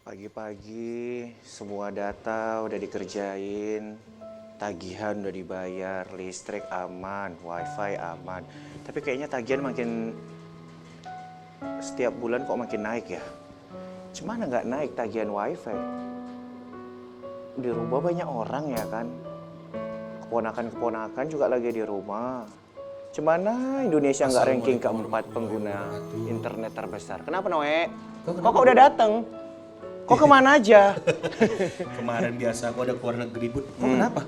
Pagi-pagi semua data udah dikerjain, tagihan udah dibayar, listrik aman, wifi aman. Tapi kayaknya tagihan makin setiap bulan kok makin naik ya. Cuman nggak naik tagihan wifi. Di rumah banyak orang ya kan. Keponakan-keponakan juga lagi di rumah. Cemana Indonesia nggak ranking keempat pengguna internet terbesar. Kenapa Noe? Kok udah dateng? Kok kemana aja? Kemarin biasa aku ada keluar negeri, Bud. Kok kenapa?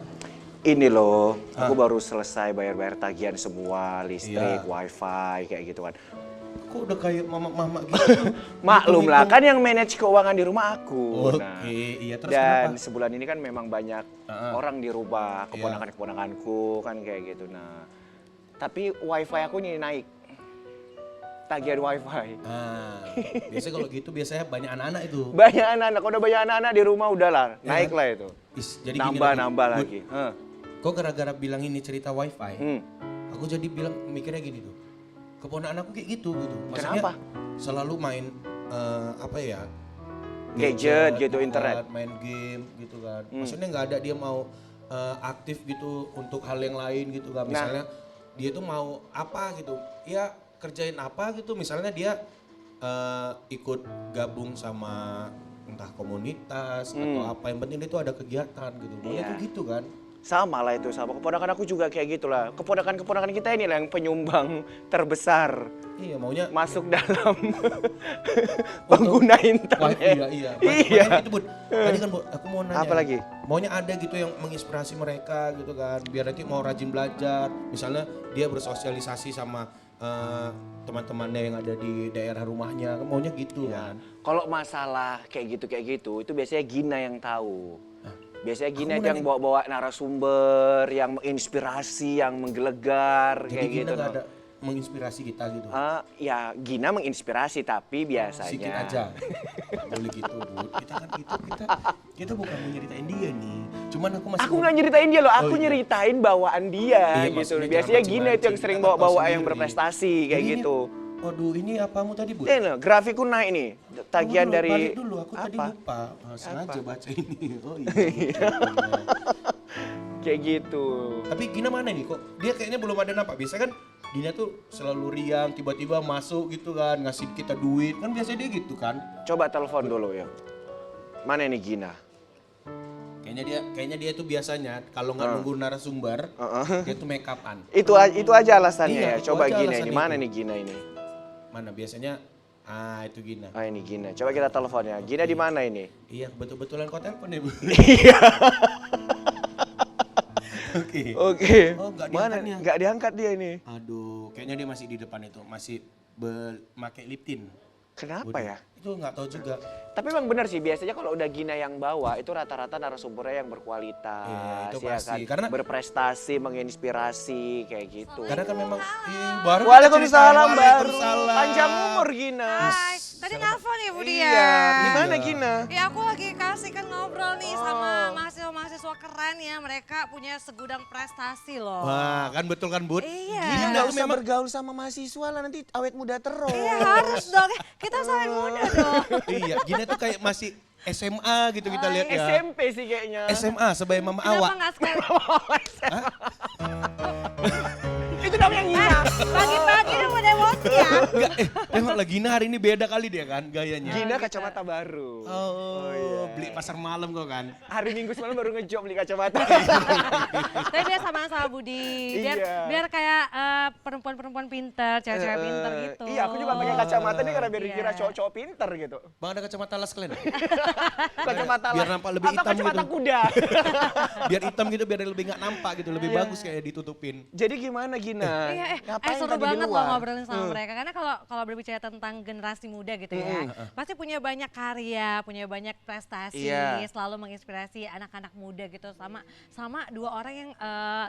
Ini loh, aku baru selesai bayar-bayar tagihan semua, listrik, wifi, kayak gitu kan. Kok udah kayak mama-mama gitu? Maklum lah, kan yang manage keuangan di rumah aku. Oke, iya terus Dan kenapa? sebulan ini kan memang banyak orang di rumah, keponakan-keponakanku kan kayak gitu. Nah, tapi wifi aku ini naik. Tagihan wifi. Biasanya kalau gitu biasanya banyak anak-anak itu. Banyak anak-anak, udah banyak anak-anak di rumah udahlah, naik lah itu. Jadi Nambah lagi. Kok gara-gara bilang ini cerita wifi, aku jadi bilang mikirnya gini tuh. Keponakan aku kayak gitu. Maksudnya Kenapa? selalu main apa ya? Gadget gitu, internet. Main game gitu kan. Maksudnya nggak ada dia mau aktif gitu untuk hal yang lain gitu kan. Misalnya dia tuh mau apa gitu. Ya kerjain apa gitu, misalnya dia ikut gabung sama entah komunitas atau apa, yang penting dia tuh ada kegiatan gitu. Maunya tuh gitu kan. Sama lah itu, sama keponakan aku juga kayak gitulah. Keponakan-keponakan kita ini lah yang penyumbang terbesar. Iya, maunya masuk dalam pengguna internet. Iya. Iya. Makanya itu, Bud. Tadi kan, Bud, aku mau nanya. Apa lagi? Maunya ada gitu yang menginspirasi mereka gitu kan, biar nanti mau rajin belajar. Misalnya dia bersosialisasi sama teman-temannya yang ada di daerah rumahnya, maunya gitu kan. Kalau masalah kayak gitu, itu biasanya Gina yang tahu. Biasanya Gina yang bawa-bawa narasumber, yang menginspirasi, yang menggelegar, Jadi kayak Gina gitu. nggak ada menginspirasi kita gitu. Ya Gina menginspirasi, tapi biasanya. Sedikit aja. Nggak boleh gitu, Bud. Kita bukan mau nyeritain dia nih. Cuman aku masih. Aku nggak nyeritain dia loh, aku nyeritain bawaan dia Iya, gitu. maksudnya Biasanya jangan Gina itu yang mancing-mancing, sering kita kan bawa-bawa tahu yang sendiri. berprestasi kayak Ini- gitu. Waduh, ini apamu tadi, Bud? Ini grafikku naik nih, tagihan Tunggu dulu, dari balik dulu, aku tadi apa? lupa. Sengaja baca ini. Oh iya. Kayak gitu. Tapi Gina mana nih kok? Dia kayaknya belum ada nampak. Biasa kan Gina tuh selalu riang, tiba-tiba masuk gitu kan, ngasih kita duit. Kan biasanya dia gitu kan. Coba telepon dulu ya. Mana nih Gina? Kayaknya dia tuh biasanya kalau nggak nunggu narasumber, dia tuh make upan. Itu aja alasannya Iya, ya. itu Coba aja Gina ini, alasan mana itu. nih Gina ini? Mana biasanya? Itu Gina. Ah ini Gina. Coba kita telepon ya. Gina di mana ini? Iya, betul-betulan kau telepon ya, Bu. Iya. Oke. Oke. Oh, nggak Mana? diangkatnya. Nggak diangkat dia ini. Aduh, kayaknya dia masih di depan itu, masih memakai lip tint. Kenapa ya? Itu nggak tahu juga. Tapi memang benar sih, biasanya kalau udah Gina yang bawa itu rata-rata narasumbernya yang berkualitas, Iya, itu ya pasti. kan? Karena- berprestasi, menginspirasi kayak gitu. Karena kan memang baru kita Waalaikumsalam ceritain. baru. Waalaikumsalam. Panjang umur Gina. Hai, tadi nelfon ya Bu Dia? Iya, gimana Gina? Ya aku lagi kasih kan ngobrol nih sama mahasiswa-mahasiswa keren ya. Mereka punya segudang prestasi loh. Wah, kan betul kan, Bud? Iya. Gina Gina nggak tuh usah memang bergaul sama mahasiswa lah, nanti awet muda terus. Iya harus dong, kita sampai muda dong. iya, Gina tuh kayak masih SMA gitu kita lihat ya. SMP sih kayaknya. SMA sebagai mama Kenapa awak. nggak sekali? Itu namanya Gina. Pagi-pagi udah mau emosi ya? Enggak, emang lah Gina hari ini beda kali dia kan gayanya. Gina kacamata baru. Oh, beli pasar malam kok kan. Hari Minggu semalam baru ngejob beli kacamata. Tapi biar sama-sama Budi, Iya. biar kayak perempuan-perempuan pinter, cewek-cewek pinter gitu. Iya, aku juga pakai kacamata nih karena biar Iya. dikira cowok-cowok pinter gitu. Bang ada kacamata las kalian? Kacamata Biar lah. nampak lebih Atau hitam kacamata gitu. kuda. Biar hitam gitu biar lebih nggak nampak gitu, lebih bagus kayak ditutupin. Jadi gimana Gina? Iya, Ngapain seru tadi di banget loh luar? ngobrolin sama mereka. Karena kalau berbicara tentang generasi muda gitu ya, pasti punya banyak karya, punya banyak prestasi, Iya. selalu menginspirasi anak-anak muda gitu. Sama dua orang yang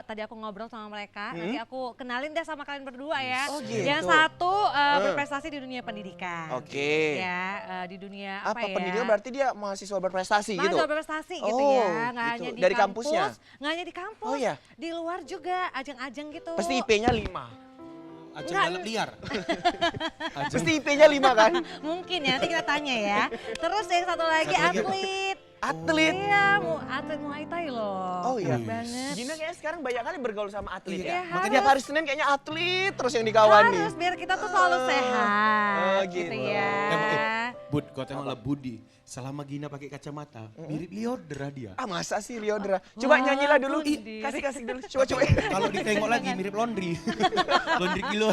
tadi aku ngobrol sama mereka, nanti aku kenalin deh sama kalian berdua ya. Oh, gitu. Yang satu berprestasi di dunia pendidikan. Oke. Ya, di dunia Apa ya? pendidikan berarti dia mahasiswa berprestasi gitu? Mahasiswa berprestasi gitu Oh, ya, nggak gitu. hanya di Dari kampus, kampusnya? nggak hanya di kampus, Oh, iya. di luar juga ajang-ajang gitu. Pasti IP-nya 5. Ajeng Nggak, balap liar. Ajeng Pasti IP-nya 5 kan? Mungkin ya, nanti kita tanya ya. Terus yang satu lagi Satu lagi apa? atlet. Atlet. Iya, atlet Muay Thai loh. Oh iya. Keren banget. Gina kayaknya sekarang banyak kali bergaul sama atlet Iya, ya. harus. Tiap hari Senin kayaknya atlet terus yang dikawani. Harus biar kita tuh selalu sehat. Oh, gitu gitu. ya. Bud, kau tengoklah Budi. Selama Gina pakai kacamata, mirip Leodra dia. Ah masa sih Leodra? Coba Wah, nyanyilah dulu. Kundir. Kasih dulu. Coba. Kalau ditengok lagi mirip laundry. Laundry kilo.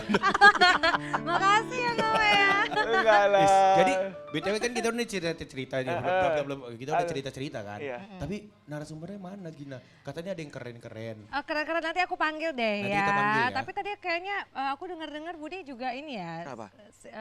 Makasih ya Noe ya. Enggak lah. Jadi BTW kan kita udah cerita nih, kita udah cerita kan. Iya. Tapi narasumbernya mana Gina? Katanya ada yang keren-keren. Oh, keren-keren nanti aku panggil deh Nanti ya. kita panggil ya. Tapi tadi kayaknya aku dengar-dengar Budi juga ini ya. Apa?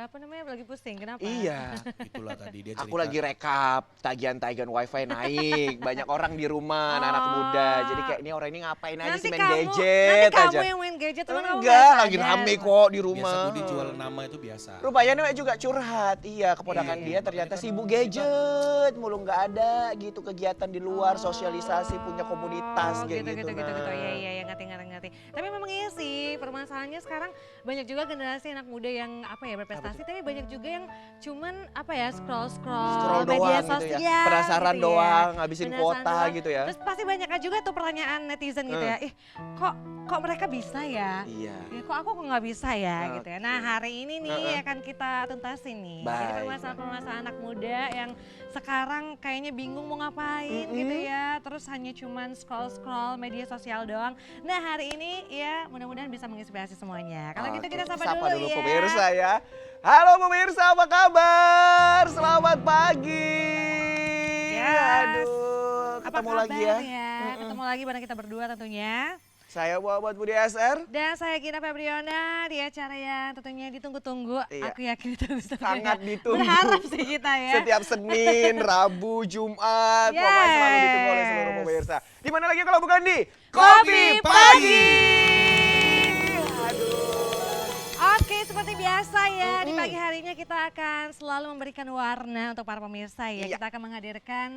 Apa namanya lagi pusing? Kenapa? Iya. Itulah tadi dia cerita. Aku lagi rekap tagihan-tagihan wifi naik. Banyak orang di rumah, anak-anak muda. Jadi kayak ini orang ini ngapain aja sih main gadget nanti aja. kamu yang main gadget, teman kamu Enggak, nggak lagi sadar. rame kok di Biasa rumah. Budi jual nama itu biasa. Rupanya Noe juga curhat. Iya, keponakan Iya, dia ternyata makanya kan sibuk kita- gadget. Mulu nggak ada gitu kegiatan di luar, sosialisasi, punya komunitas Oh, kayak gitu. gitu. Iya, iya, ngerti. Tapi memang iya sih, permasalahannya sekarang banyak juga generasi anak muda yang apa ya berprestasi, tapi banyak juga yang cuman apa ya scroll doang media gitu ya. sosial. Penasaran gitu ya. doang, ngabisin Penasaran kuota doang. gitu ya. Terus pasti banyak juga tuh pertanyaan netizen gitu ya, kok mereka bisa ya? Iya. Ya, kok aku nggak bisa ya gitu ya. Nah Oke. hari ini nih akan kita tuntasin nih. Jadi Baik. permasalahan-permasalahan anak muda yang sekarang kayaknya bingung mau ngapain gitu ya. Terus hanya cuman scroll media sosial doang. Nah hari ini ya mudah-mudahan bisa menginspirasi semuanya. Kalau gitu kita sapa dulu ya. pemirsa ya. Halo pemirsa, apa kabar? Selamat pagi. Yes. Aduh, Apa ketemu kabar lagi ya. Ketemu lagi bareng kita berdua tentunya. Saya Muhammad Budi SR. Dan saya Gina Febriona di acara yang tentunya ditunggu-tunggu. Iya. Aku yakin itu Sangat ditunggu. Berharap sih kita ya. Setiap Senin, Rabu, Jumat, pokoknya selalu ditunggu oleh seluruh pemirsa. Di mana lagi kalau bukan di Kopi Pagi. Aduh. Oke, seperti biasa ya, di pagi harinya kita akan selalu memberikan warna untuk para pemirsa ya. Iya. Kita akan menghadirkan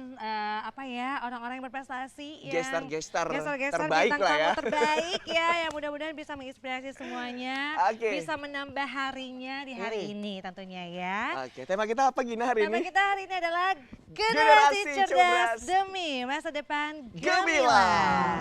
apa ya, orang-orang yang berprestasi, Gestar-gestar gestar-gestar terbaik bintang lah ya. tamu terbaik ya, yang mudah-mudahan bisa menginspirasi semuanya, Oke. bisa menambah harinya di hari ini tentunya ya. Oke, tema kita apa Gina hari Tema ini? kita hari ini adalah Generasi generasi cerdas cerdas demi masa depan gemilang. gemilang.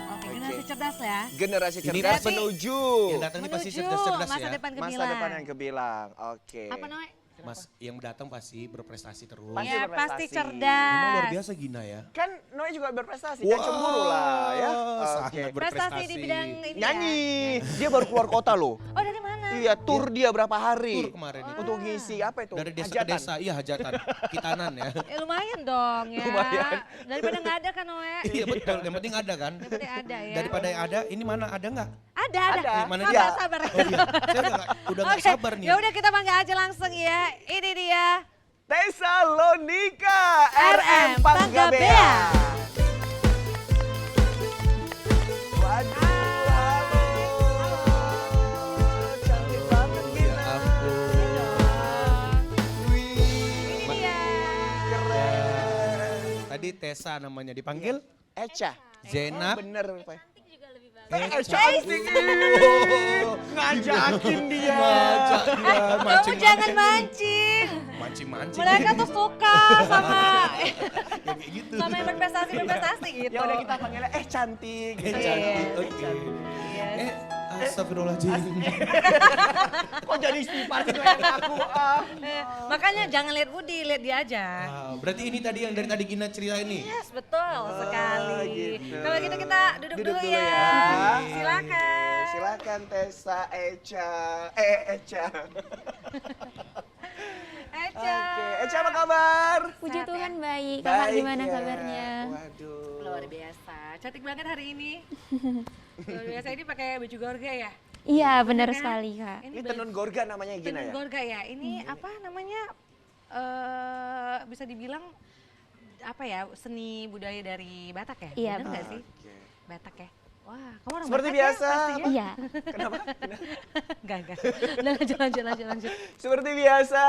Oke, generasi cerdas ya. Generasi Ini cerdas pasti- menuju Yang datang ini pasti Menuju cerdas-cerdas masa ya. depan masa gemilang. depan yang gemilang. Oke. Apa namanya? Mas, yang datang pasti berprestasi terus. Pasti Ya, berprestasi. pasti cerdas. Memang luar biasa Gina ya. Kan Noe juga berprestasi, kan cemburu lah ya. Sangat Oke. Prestasi di bidang ini Nyanyi. ya. Dia baru keluar kota loh. Oh dari mana? Iya, tur dia berapa hari. Tur kemarin itu. Untuk ngisi apa itu? Dari desa ke Hajatan. desa, iya hajatan, kitanan ya. Ya lumayan dong ya. Lumayan. Daripada nggak ada kan Noe. Iya betul, yang penting ada kan. Daripada ada ya. Daripada yang ada, ini mana ada nggak? Ada. Ada. Mana Sabar, dia? sabar. Oh iya, saya udah nggak Oke, sabar nih. Ya udah kita panggil aja langsung ya. Ini dia. Tesalonika RM RM Panggabea. Panggabea. Waduh, halo. Cantik banget Ya Gina. ampun. Wih, Ini dia. keren. Tadi Tessa namanya dipanggil Eca. Zenab. Bener, Pak. Eca. Cantik. Ngajakin dia. Ngajak dia, Kamu mancing-mancing. jangan mancing. Mancing-mancing. Mereka tuh suka sama Kayak gitu. sama yang berprestasi gitu. Ya udah kita panggilnya cantik. Eh, Iya. cantik. Oke. Yes. Astagfirullahaladzim. Kok jadi istighfar sih kayak aku? Makanya jangan lihat Budi, lihat dia aja. Berarti ini tadi yang dari tadi Gina cerita ini. Yes, betul sekali. gitu. Kalau gitu kita duduk dulu dulu ya. ya. Silakan. Silakan Tessa, Eca. Eca. Eca. Oke, Eca apa kabar? Puji Sehat Tuhan baik. Kakak gimana ya. kabarnya? Waduh. Luar biasa. Cantik banget hari ini. Luar biasa ini pakai baju gorga ya? Iya, benar Kan? sekali, Kak. Ini tenun gorga namanya Gina tenun ya? gorga ya. Ini apa namanya? Bisa dibilang apa ya? Seni budaya dari Batak ya? Iya, Bener nggak betul. sih? Oke. Batak ya? Wah, kamu orang Seperti Batak biasa. ya? Pastinya? Iya. Kenapa? Enggak. Lanjut. Seperti biasa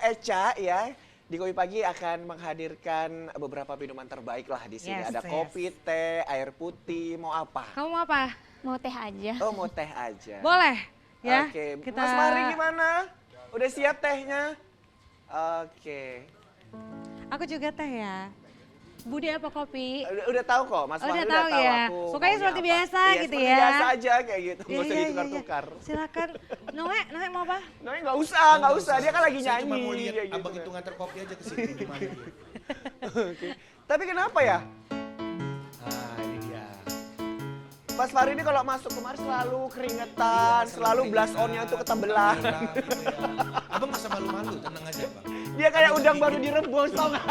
Eca ya. Di Kopi Pagi akan menghadirkan beberapa minuman terbaik lah di sini. Yes, Ada yes. kopi, teh, air putih, mau apa? Kamu mau apa? Mau teh aja. Oh, mau teh aja. Boleh. Ya, Oke, kita... Mas Fahri gimana? Udah siap tehnya? Oke. Aku juga teh ya. Budi apa kopi? Udah tahu kok, Mas Fahri Udah udah tahu tahu ya. aku Sukanya maunya seperti apa. biasa Iya, gitu seperti ya. biasa aja kayak gitu, nggak usah Iya, iya, ditukar-tukar. iya. Silakan. Noe mau apa? Nah, nggak usah, dia kan lagi Saya nyanyi. cuma mau lihat kayak gitu abang kan. itu nganter kopi aja ke sini gimana dia. Oke. Tapi kenapa ya? Ah, ini dia. Mas Fahri ini kalau masuk kemari selalu keringetan, selalu blush on-nya tuh ketebelan. Gitu ya. Abang masa malu-malu, tenang aja bang. Dia kayak udang baru direbus, tau nggak?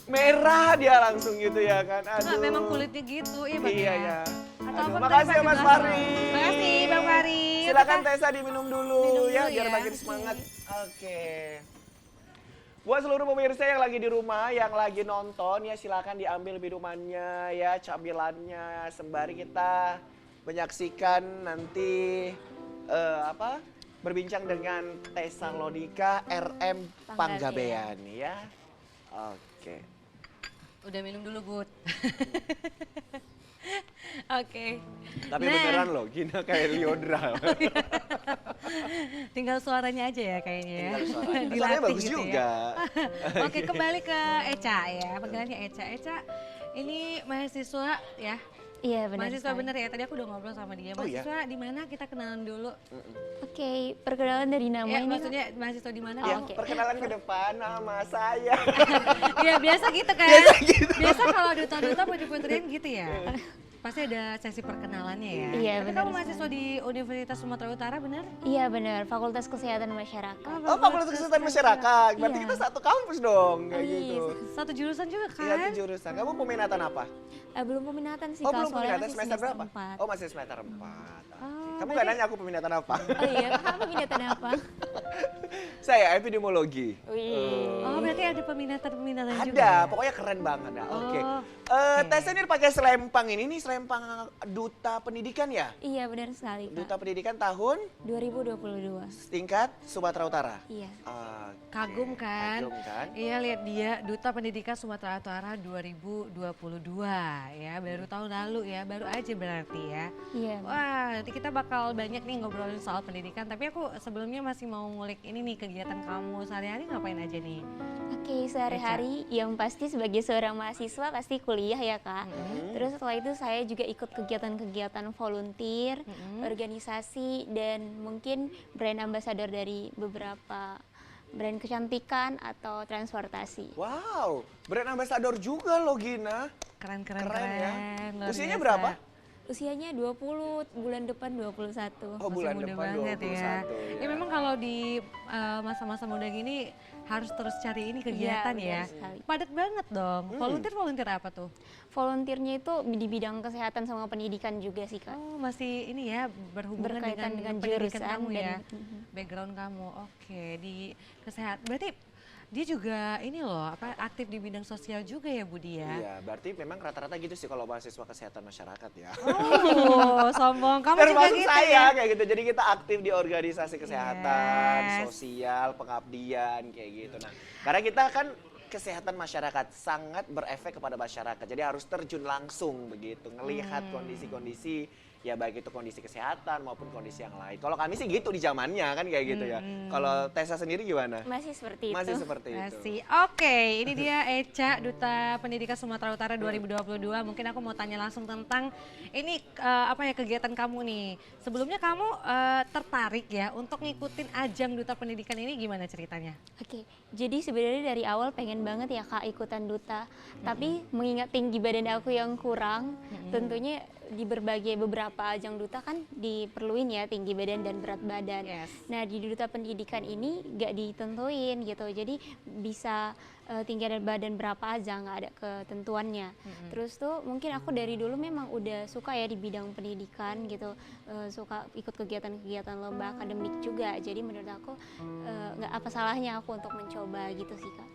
Merah dia langsung gitu ya kan. Aduh. Nggak, memang kulitnya gitu, iya Bang Iya ya. ya. Atau Aduh, apa makasih tadi ya pakai Mas blush on? Fahri. Makasih Bang Fahri. Silakan Kita- Tessa diminum dulu, Minum ya dulu biar ya. makin semangat. Oke. Buat seluruh pemirsa yang lagi di rumah, yang lagi nonton ya silakan diambil minumannya ya, camilannya sembari kita menyaksikan nanti berbincang dengan Tessa Lodika RM Panggabean ya. Oke. Udah minum dulu, Bud. Oke. Tapi Nah. beneran loh, Gina kayak Liodra. Tinggal suaranya aja ya kayaknya ya. Tinggal suaranya. Dilatih Suaranya bagus gitu juga. Ya. Oke, kembali ke Eca ya. Panggilannya Eca. Eca ini mahasiswa ya. Iya benar. Mahasiswa sekali. bener ya. Tadi aku udah ngobrol sama dia. Oh, iya? Mahasiswa di mana? Kita kenalan dulu. Oke, perkenalan dari nama Ya, ini. maksudnya mahasiswa di mana? Ya, oke. perkenalan ke depan nama saya. Iya, biasa gitu kan. Biasa gitu. Biasa kalau duta-duta putri-putrian gitu ya. Pasti ada sesi perkenalannya ya. Iya, Tapi benar kamu sekali. mahasiswa di Universitas Sumatera Utara, benar? Iya benar, Fakultas Kesehatan Masyarakat. Oh, Fakultas Kesehatan Masyarakat. Berarti Iya. kita satu kampus dong, kayak Iya, gitu. Satu jurusan juga kan? Iya, itu jurusan. Kamu peminatan apa? Belum peminatan sih Oh, Kak, belum soalnya peminatan masih semester berapa? 4. Oh, masih semester 4. Oh, Kamu berarti- gak nanya aku peminatan apa? Oh iya, Kakak peminatan apa? Saya epidemiologi. Wih. Oh, berarti ada peminatan-peminatan juga. Ada, ya? pokoknya keren banget. Oke. Oh, Tessa ini pakai selempang ini selempang duta pendidikan ya? Iya benar sekali Kak. Duta pendidikan tahun 2022. tingkat Sumatera Utara. Iya. Oke. Kagum kan? Kagum kan? Iya, lihat dia Duta Pendidikan Sumatera Utara 2022 ya, baru tahun lalu ya, baru aja berarti ya. Iya. Wah, nanti kita bakal banyak nih ngobrolin soal pendidikan, tapi aku sebelumnya masih mau ngulik ini nih, kegiatan kamu sehari-hari ngapain aja nih? Oke, sehari-hari yang pasti sebagai seorang mahasiswa pasti kuliah ya Kak. Terus setelah itu saya juga ikut kegiatan-kegiatan volunteer, organisasi, dan mungkin brand ambassador dari beberapa brand kecantikan atau transportasi. Wow, brand ambassador juga loh Gina. Keren-keren. Keren ya. luar Usianya biasa. berapa? Usianya 20, bulan depan 21. Oh, Masih bulan muda depan banget 21 ya. ya. Ya memang kalau di masa-masa muda gini harus terus cari ini kegiatan Iya, ya. benar sekali. Padat banget dong. Volunteer apa tuh? Volunteernya itu di bidang kesehatan sama pendidikan juga sih Kak. Oh, masih ini ya berhubungan Berkaitan dengan pendidikan jurusan kamu ya. dan- Background kamu. Oke, di kesehatan. Berarti dia juga ini loh, apa aktif di bidang sosial juga ya, Budi ya? Iya, berarti memang rata-rata gitu sih kalau mahasiswa kesehatan masyarakat ya. Oh, sombong. Kamu juga Termasuk gitu saya ya? kayak gitu. Jadi kita aktif di organisasi kesehatan, Yes. sosial, pengabdian kayak gitu. Nah, karena kita kan kesehatan masyarakat sangat berefek kepada masyarakat. Jadi harus terjun langsung begitu, ngelihat kondisi-kondisi ya baik itu kondisi kesehatan maupun kondisi yang lain. Kalau kami sih gitu di zamannya kan kayak gitu ya. Kalau Tessa sendiri gimana? Masih seperti itu. Masih seperti itu. Masih. Oke, ini dia Eca, Duta Pendidikan Sumatera Utara 2022. Mungkin aku mau tanya langsung tentang ini apa ya kegiatan kamu nih. Sebelumnya kamu tertarik ya untuk ngikutin ajang Duta Pendidikan ini gimana ceritanya? Oke, jadi sebenarnya dari awal pengen banget ya Kak ikutan duta. Tapi mengingat tinggi badan aku yang kurang, tentunya di berbagai beberapa ajang duta kan diperluin ya tinggi badan dan berat badan. Yes. Nah di duta pendidikan ini gak ditentuin gitu, jadi bisa tinggi badan berapa aja, nggak ada ketentuannya. Terus tuh mungkin aku dari dulu memang udah suka ya di bidang pendidikan gitu, suka ikut kegiatan-kegiatan lomba akademik juga. Jadi menurut aku nggak apa salahnya aku untuk mencoba gitu sih Kak.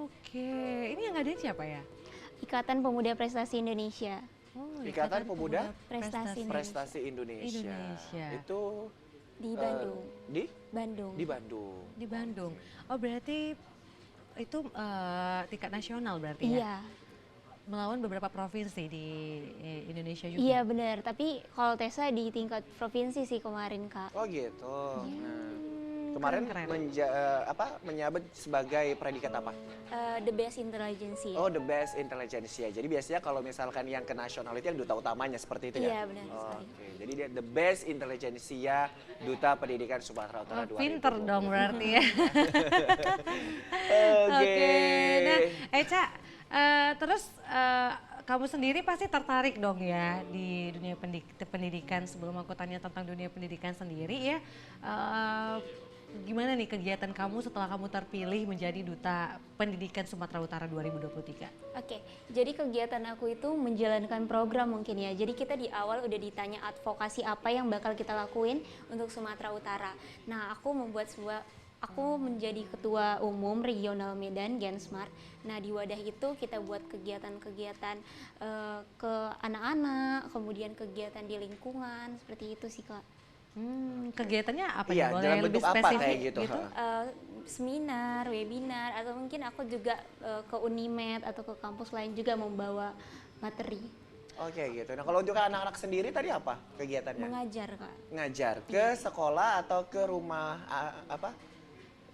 Oke, ini yang ngadain siapa ya? Ikatan Pemuda Prestasi Indonesia. Oh, Ikatan Pemuda Prestasi Prestasi Indonesia. Indonesia. Itu Di Bandung. di Bandung. di Bandung. Di Bandung. Oh berarti itu tingkat nasional berarti ya? Iya. melawan beberapa provinsi di Indonesia juga. Iya benar, tapi kalau Tessa di tingkat provinsi sih kemarin Kak. Oh gitu. Nah, kemarin keren. menyabet sebagai predikat apa? The best intelligence ya. Oh, the best intelligence ya. Jadi biasanya kalau misalkan yang ke nasional itu yang duta utamanya seperti itu ya? Iya benar Oh, sekali. Oke, jadi dia the best intelligentsia Duta Pendidikan Sumatera Utara 2020. Pinter dong berarti ya. Oke. Nah, Eca, terus kamu sendiri pasti tertarik dong ya di dunia pendidikan. Sebelum aku tanya tentang dunia pendidikan sendiri ya, gimana nih kegiatan kamu setelah kamu terpilih menjadi Duta Pendidikan Sumatera Utara 2023? Oke, jadi kegiatan aku itu menjalankan program mungkin ya. Jadi kita di awal udah ditanya advokasi apa yang bakal kita lakuin untuk Sumatera Utara. Nah, aku menjadi ketua umum regional Medan Gensmart. Nah, di wadah itu kita buat kegiatan-kegiatan ke anak-anak, kemudian kegiatan di lingkungan, seperti itu sih Kak. Kegiatannya apa Iya, ya? Boleh dalam lebih bentuk apa spesifik kayak gitu? Seminar, webinar, atau mungkin aku juga ke Unimed atau ke kampus lain juga membawa materi. Oke gitu. Nah kalau untuk anak-anak sendiri tadi apa kegiatannya? Mengajar Kak. Ngajar ke sekolah atau ke rumah apa?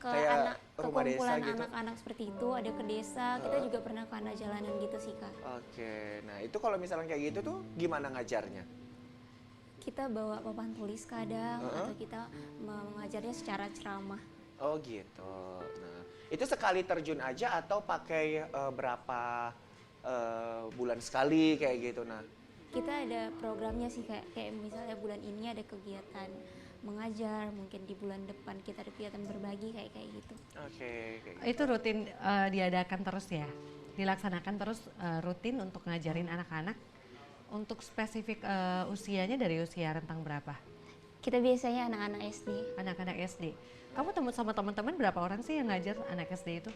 Ke Kayak ke rumah desa kumpulan gitu? anak-anak seperti itu, ada ke desa, kita juga pernah ke anak jalanan gitu sih Kak. Oke, nah itu kalau misalnya kayak gitu tuh gimana ngajarnya? Kita bawa papan tulis kadang, atau kita mengajarnya secara ceramah. Oh gitu. Nah itu sekali terjun aja atau pakai berapa bulan sekali kayak gitu? Nah Kita ada programnya sih kayak misalnya bulan ini ada kegiatan mengajar, mungkin di bulan depan kita ada kegiatan berbagi kayak gitu. oke. Kayak gitu. Itu rutin diadakan terus ya? Dilaksanakan terus rutin untuk ngajarin anak-anak? Untuk spesifik usianya dari usia rentang berapa? Kita biasanya anak-anak SD. Anak-anak SD. Kamu temu sama teman-teman berapa orang sih yang ngajar anak SD itu?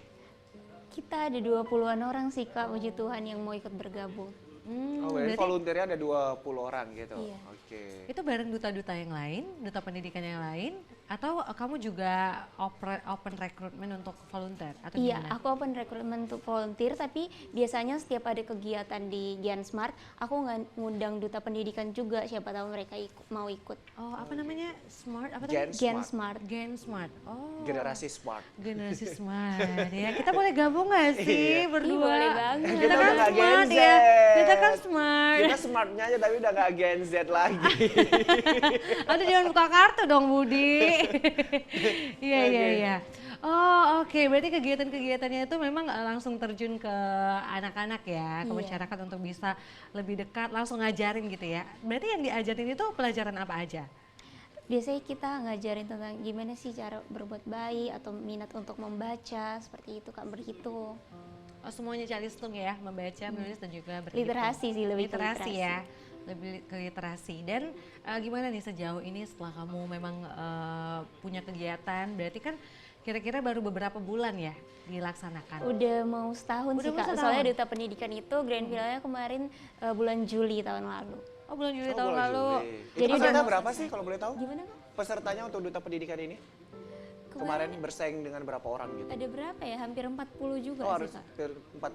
Kita ada 20-an orang sih Kak, puji Tuhan yang mau ikut bergabung. Oh, berarti volunteernya ada 20 orang gitu. Iya. Oke. Itu bareng duta-duta yang lain, duta pendidikan yang lain, atau kamu juga open recruitment untuk volunteer atau Iya, gimana? aku open recruitment untuk volunteer, tapi biasanya setiap ada kegiatan di Gensmart, aku ngundang duta pendidikan juga, siapa tahu mereka mau ikut. Oh, apa namanya? Smart apa tadi? Gensmart. Gen Smart. Oh. Generasi smart. Generasi Smart. Ya, kita boleh gabung nggak sih berdua? Ih, boleh banget. Kita Kita kan udah nggak smart Gen Z. ya. Kita kan smart. Kita smartnya aja tapi udah gak Gen Z lagi. Aduh jangan buka kartu dong Budi. Iya iya iya. Oh oke, berarti kegiatan-kegiatannya itu memang langsung terjun ke anak-anak ya, ke Iya. masyarakat untuk bisa lebih dekat, langsung ngajarin gitu ya. Berarti yang diajarin itu pelajaran apa aja? Biasanya kita ngajarin tentang gimana sih cara berbuat baik atau minat untuk membaca, seperti itu Kak, berhitung. Oh, semuanya calistung ya, membaca, menulis dan juga berhitung. Literasi sih, lebih ke literasi literasi. ya, lebih ke literasi. Dan gimana nih sejauh ini setelah kamu memang punya kegiatan, berarti kan kira-kira baru beberapa bulan ya dilaksanakan. Udah mau setahun Udah sih mau Kak, setahun? soalnya duta pendidikan itu grand finalnya kemarin bulan Juli tahun lalu. Oh bulan Juli Oh, tahun bulan lalu. Juli. Itu Jadi peserta udah mau berapa sih kalau boleh tahu? Gimana Kak? Pesertanya untuk Duta Pendidikan ini? Kemarin bersaing dengan berapa orang gitu? Ada berapa ya? Hampir 40 juga Oh, sih harus Kak.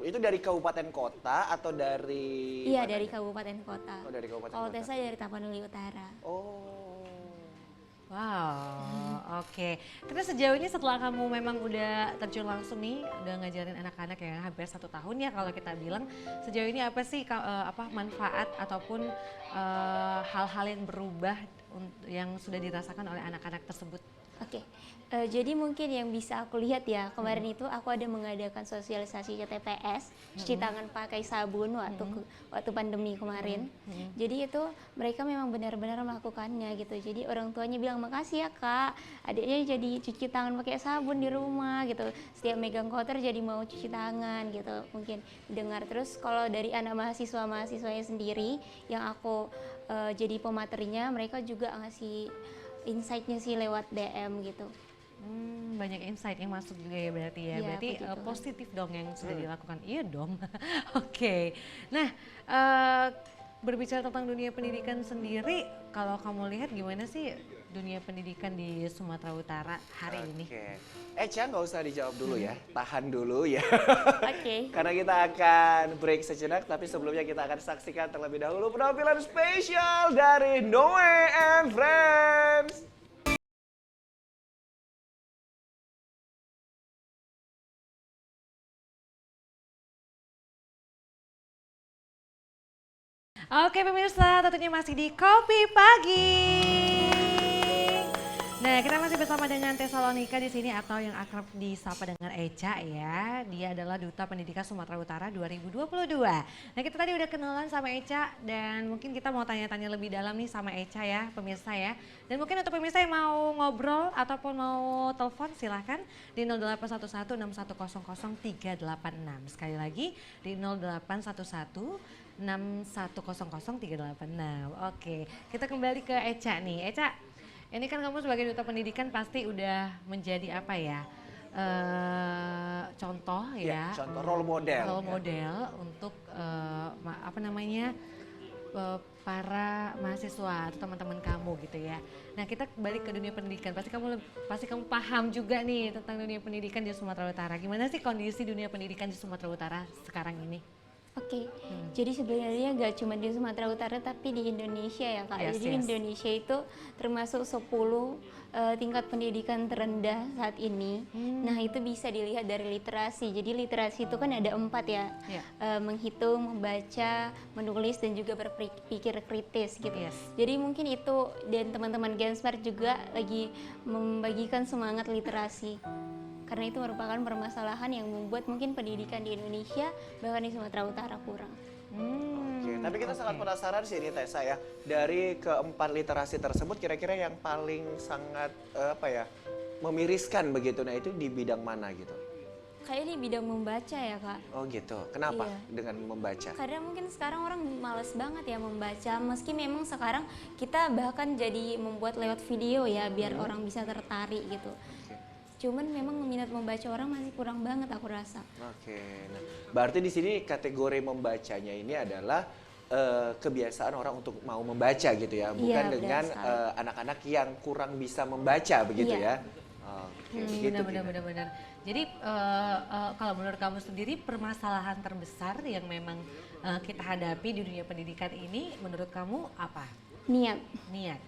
itu dari kabupaten kota atau dari Iya mana? dari kabupaten kota. Oh, dari kabupaten Kalau kota. Tessa dari Tapanuli Utara. Oh. Wow, oke. Terus sejauh ini setelah kamu memang udah terjun langsung nih, udah ngajarin anak-anak yang hampir 1 tahun ya kalau kita bilang, sejauh ini apa sih apa manfaat ataupun hal-hal yang berubah yang sudah dirasakan oleh anak-anak tersebut? Oke, jadi mungkin yang bisa aku lihat ya, kemarin itu aku ada mengadakan sosialisasi ke TPS, cuci tangan pakai sabun waktu pandemi kemarin. Jadi itu mereka memang benar-benar melakukannya gitu. Jadi orang tuanya bilang makasih ya Kak, adiknya jadi cuci tangan pakai sabun di rumah gitu. Setiap megang kotor jadi mau cuci tangan gitu. Mungkin dengar terus kalau dari anak mahasiswanya sendiri yang aku jadi pematerinya, mereka juga ngasih insight-nya sih lewat DM gitu. Banyak insight yang masuk juga ya berarti ya. Iya, Berarti puji Tuhan. positif dong yang sudah dilakukan. Iya dong. Oke. Nah, berbicara tentang dunia pendidikan sendiri, kalau kamu lihat gimana sih dunia pendidikan di Sumatera Utara hari ini? Oke. Echa nggak usah dijawab dulu ya, tahan dulu ya. Oke. Karena kita akan break sejenak, tapi sebelumnya kita akan saksikan terlebih dahulu penampilan spesial dari Noe and Friends. Oke pemirsa, tentunya masih di Kopi Pagi. Nah, kita masih bersama dengan Tesalonika di sini atau yang akrab disapa dengan Echa ya. Dia adalah Duta Pendidikan Sumatera Utara 2022. Nah, kita tadi udah kenalan sama Echa dan mungkin kita mau tanya-tanya lebih dalam nih sama Echa ya, pemirsa ya. Dan mungkin untuk pemirsa yang mau ngobrol ataupun mau telepon silahkan di 081161000386. Sekali lagi di 081161000386. Oke, kita kembali ke Echa nih. Echa, ini kan kamu sebagai duta pendidikan pasti udah menjadi apa ya, contoh ya. Contoh role model. Role model untuk apa namanya para mahasiswa atau teman-teman kamu gitu ya. Nah kita balik ke dunia pendidikan, pasti kamu paham juga nih tentang dunia pendidikan di Sumatera Utara. Gimana sih kondisi dunia pendidikan di Sumatera Utara sekarang ini? Oke, jadi sebenarnya nggak cuma di Sumatera Utara tapi di Indonesia ya Kak. Yes, Jadi yes. Indonesia itu termasuk 10 tingkat pendidikan terendah saat ini. Nah itu bisa dilihat dari literasi. Jadi literasi itu kan ada 4 ya, Ya. Menghitung, membaca, menulis dan juga berpikir kritis gitu. Yes. Jadi mungkin itu dan teman-teman Gensmart juga lagi membagikan semangat literasi. Karena itu merupakan permasalahan yang membuat mungkin pendidikan di Indonesia bahkan di Sumatera Utara kurang. Oke, tapi kita sangat penasaran sih ini Tessa ya. Dari keempat literasi tersebut kira-kira yang paling sangat memiriskan begitu. Nah itu di bidang mana gitu? Kayak di bidang membaca ya Kak. Oh gitu. Kenapa Iya. dengan membaca? Karena mungkin sekarang orang males banget ya membaca. Meski memang sekarang kita bahkan jadi membuat lewat video ya biar orang bisa tertarik gitu. Cuman memang minat membaca orang masih kurang banget aku rasa. Oke, nah berarti di sini kategori membacanya ini adalah kebiasaan orang untuk mau membaca gitu ya, bukan Iya, dengan benar sekali. anak-anak yang kurang bisa membaca begitu Iya. ya. Oke, begitu. Benar. Jadi kalau menurut kamu sendiri permasalahan terbesar yang memang kita hadapi di dunia pendidikan ini menurut kamu apa? Niat.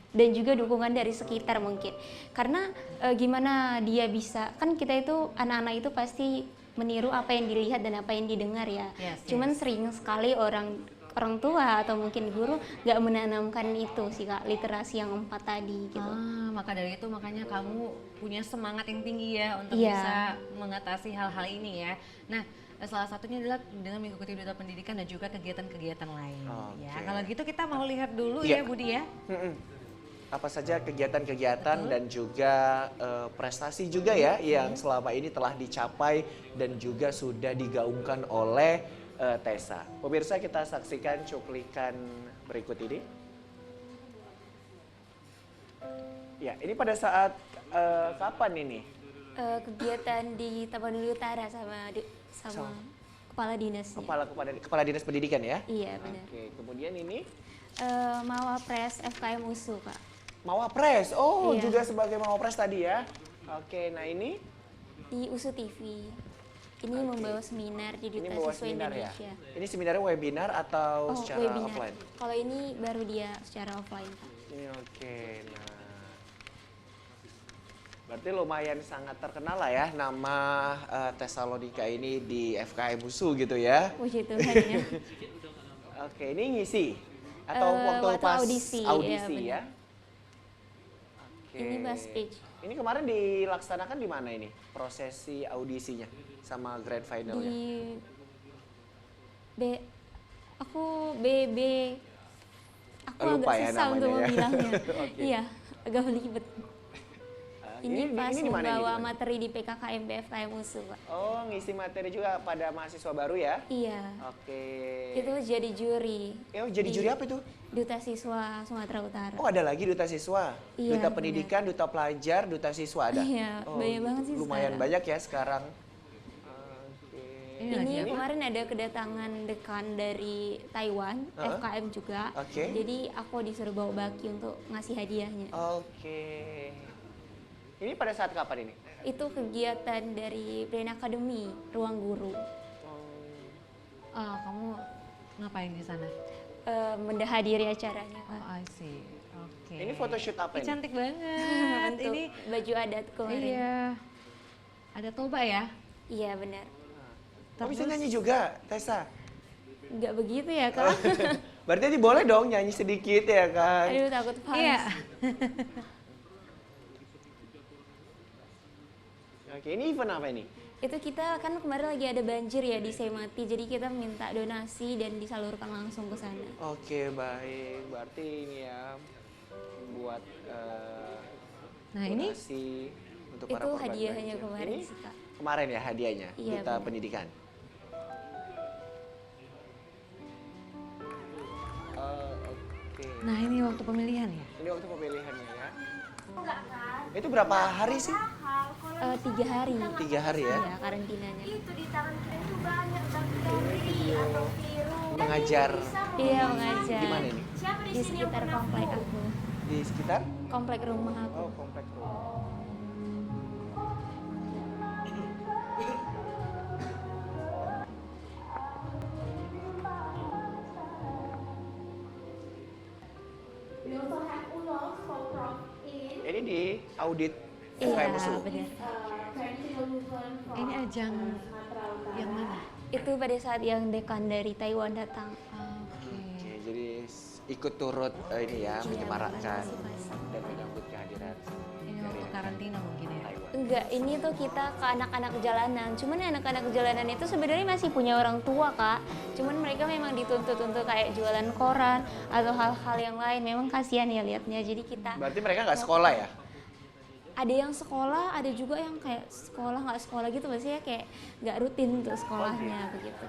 Dan juga dukungan dari sekitar mungkin. Karena gimana dia bisa, kan kita itu anak-anak itu pasti meniru apa yang dilihat dan apa yang didengar ya. Yes, Cuman sering sekali orang tua atau mungkin guru nggak menanamkan itu sih Kak, literasi yang 4 tadi gitu. Maka dari itu makanya kamu punya semangat yang tinggi ya untuk Iya. bisa mengatasi hal-hal ini ya. Nah, salah satunya adalah dengan mengikuti duta pendidikan dan juga kegiatan-kegiatan lain. Oke. Ya, kalau gitu kita mau lihat dulu Iya. ya Budi ya. Apa saja kegiatan-kegiatan dan juga prestasi juga ya yang selama ini telah dicapai dan juga sudah digaungkan oleh Tessa. Pemirsa kita saksikan cuplikan berikut ini. Ya, ini pada saat kapan ini? Kegiatan di Taman Uli Utara sama kepala dinasnya. Kepala Dinas Pendidikan ya? Iya benar. Oke, kemudian ini Mawapres FKM USU Kak. Mawapres. Oh, Iya. juga sebagai Mawapres tadi ya. Oke, nah ini Di USU TV. Ini membawa seminar di ini Duta bawa Siswa seminar ya. Indonesia. Ini seminarnya webinar atau Oh, secara webinar. offline? Kalau ini baru dia secara offline Kak. Ini oke. Nah, berarti lumayan sangat terkenal lah ya nama Tesalonika ini di FKM USU gitu ya. Puji Tuhan ya. Oke, ini ngisi atau waktu waktu pas audisi, audisi ya, ya? Oke. Ini pas speech. Ini kemarin dilaksanakan di mana ini prosesi audisinya sama grand finalnya? Di aku BB. Aku Lupa agak ya susah untuk namanya ya. membilangnya. Oke. Iya, agak belibet. Ini pas di mana ini, membawa di mana? materi di PKKM BFKM USU, Pak. Oh, ngisi materi juga pada mahasiswa baru ya? Iya. Oke. Itu jadi juri. Jadi di juri apa itu? Duta Siswa Sumatera Utara. Oh, ada lagi duta siswa, Iya, duta benar. pendidikan, duta pelajar, duta siswa ada. Iya, Oh, banyak banget sih lumayan sekarang. banyak ya sekarang. Oke. Ini kemarin ada kedatangan dekan dari Taiwan, FKM juga. Oke. Jadi aku disuruh bawa baki untuk ngasih hadiahnya. Oke. Ini pada saat kapan ini? Itu kegiatan dari Brain Academy, Ruang Guru. Kamu ngapain di sana? Menghadiri acaranya. Oh, I see. Oke. Ini photoshoot apa Ih, ini? cantik banget. Untuk Ini baju adat kemarin. iya. Ada toba ya? Iya benar. Kamu bisa nyanyi juga, Tessa? Nggak begitu ya kak? Berarti tadi boleh dong nyanyi sedikit ya kan? Aduh takut fals. Iya. Oke, ini event apa ini? Itu kita kan kemarin lagi ada banjir ya di Semati, jadi kita minta donasi dan disalurkan langsung ke sana. Oke, baik. Berarti ini ya buat Nah, ini donasi untuk para Itu korban hadiahnya banjir. kemarin Ini sih kak. kemarin ya hadiahnya, Iya, Duta benar. Pendidikan. Oke. Nah, ini waktu pemilihan ya? Ini waktu pemilihannya ya. Itu berapa hari sih? 3 hari. 3 hari ya? Iya karantinanya. Mengajar Iya mengajar. di mana ini? Di sekitar komplek aku. Di sekitar? Komplek rumah aku. Oh, komplek rumah. Ini di audit Iya FKM USU. benar. Ini ajang yang mana? Itu pada saat yang dekan dari Taiwan datang. Oke, jadi ikut turut ini ya menyemarakkan dan menyambut kehadiran Ini waktu karantina mungkin ya? Taiwan. Enggak, ini tuh kita ke anak-anak jalanan. Cuman anak-anak jalanan itu sebenarnya masih punya orang tua kak. Cuman mereka memang dituntut untuk kayak jualan koran atau hal-hal yang lain. Memang kasihan ya liatnya. Jadi kita Berarti mereka nggak sekolah ya? ada yang sekolah, ada juga yang kayak sekolah nggak sekolah gitu. Biasanya kayak nggak rutin untuk sekolahnya begitu.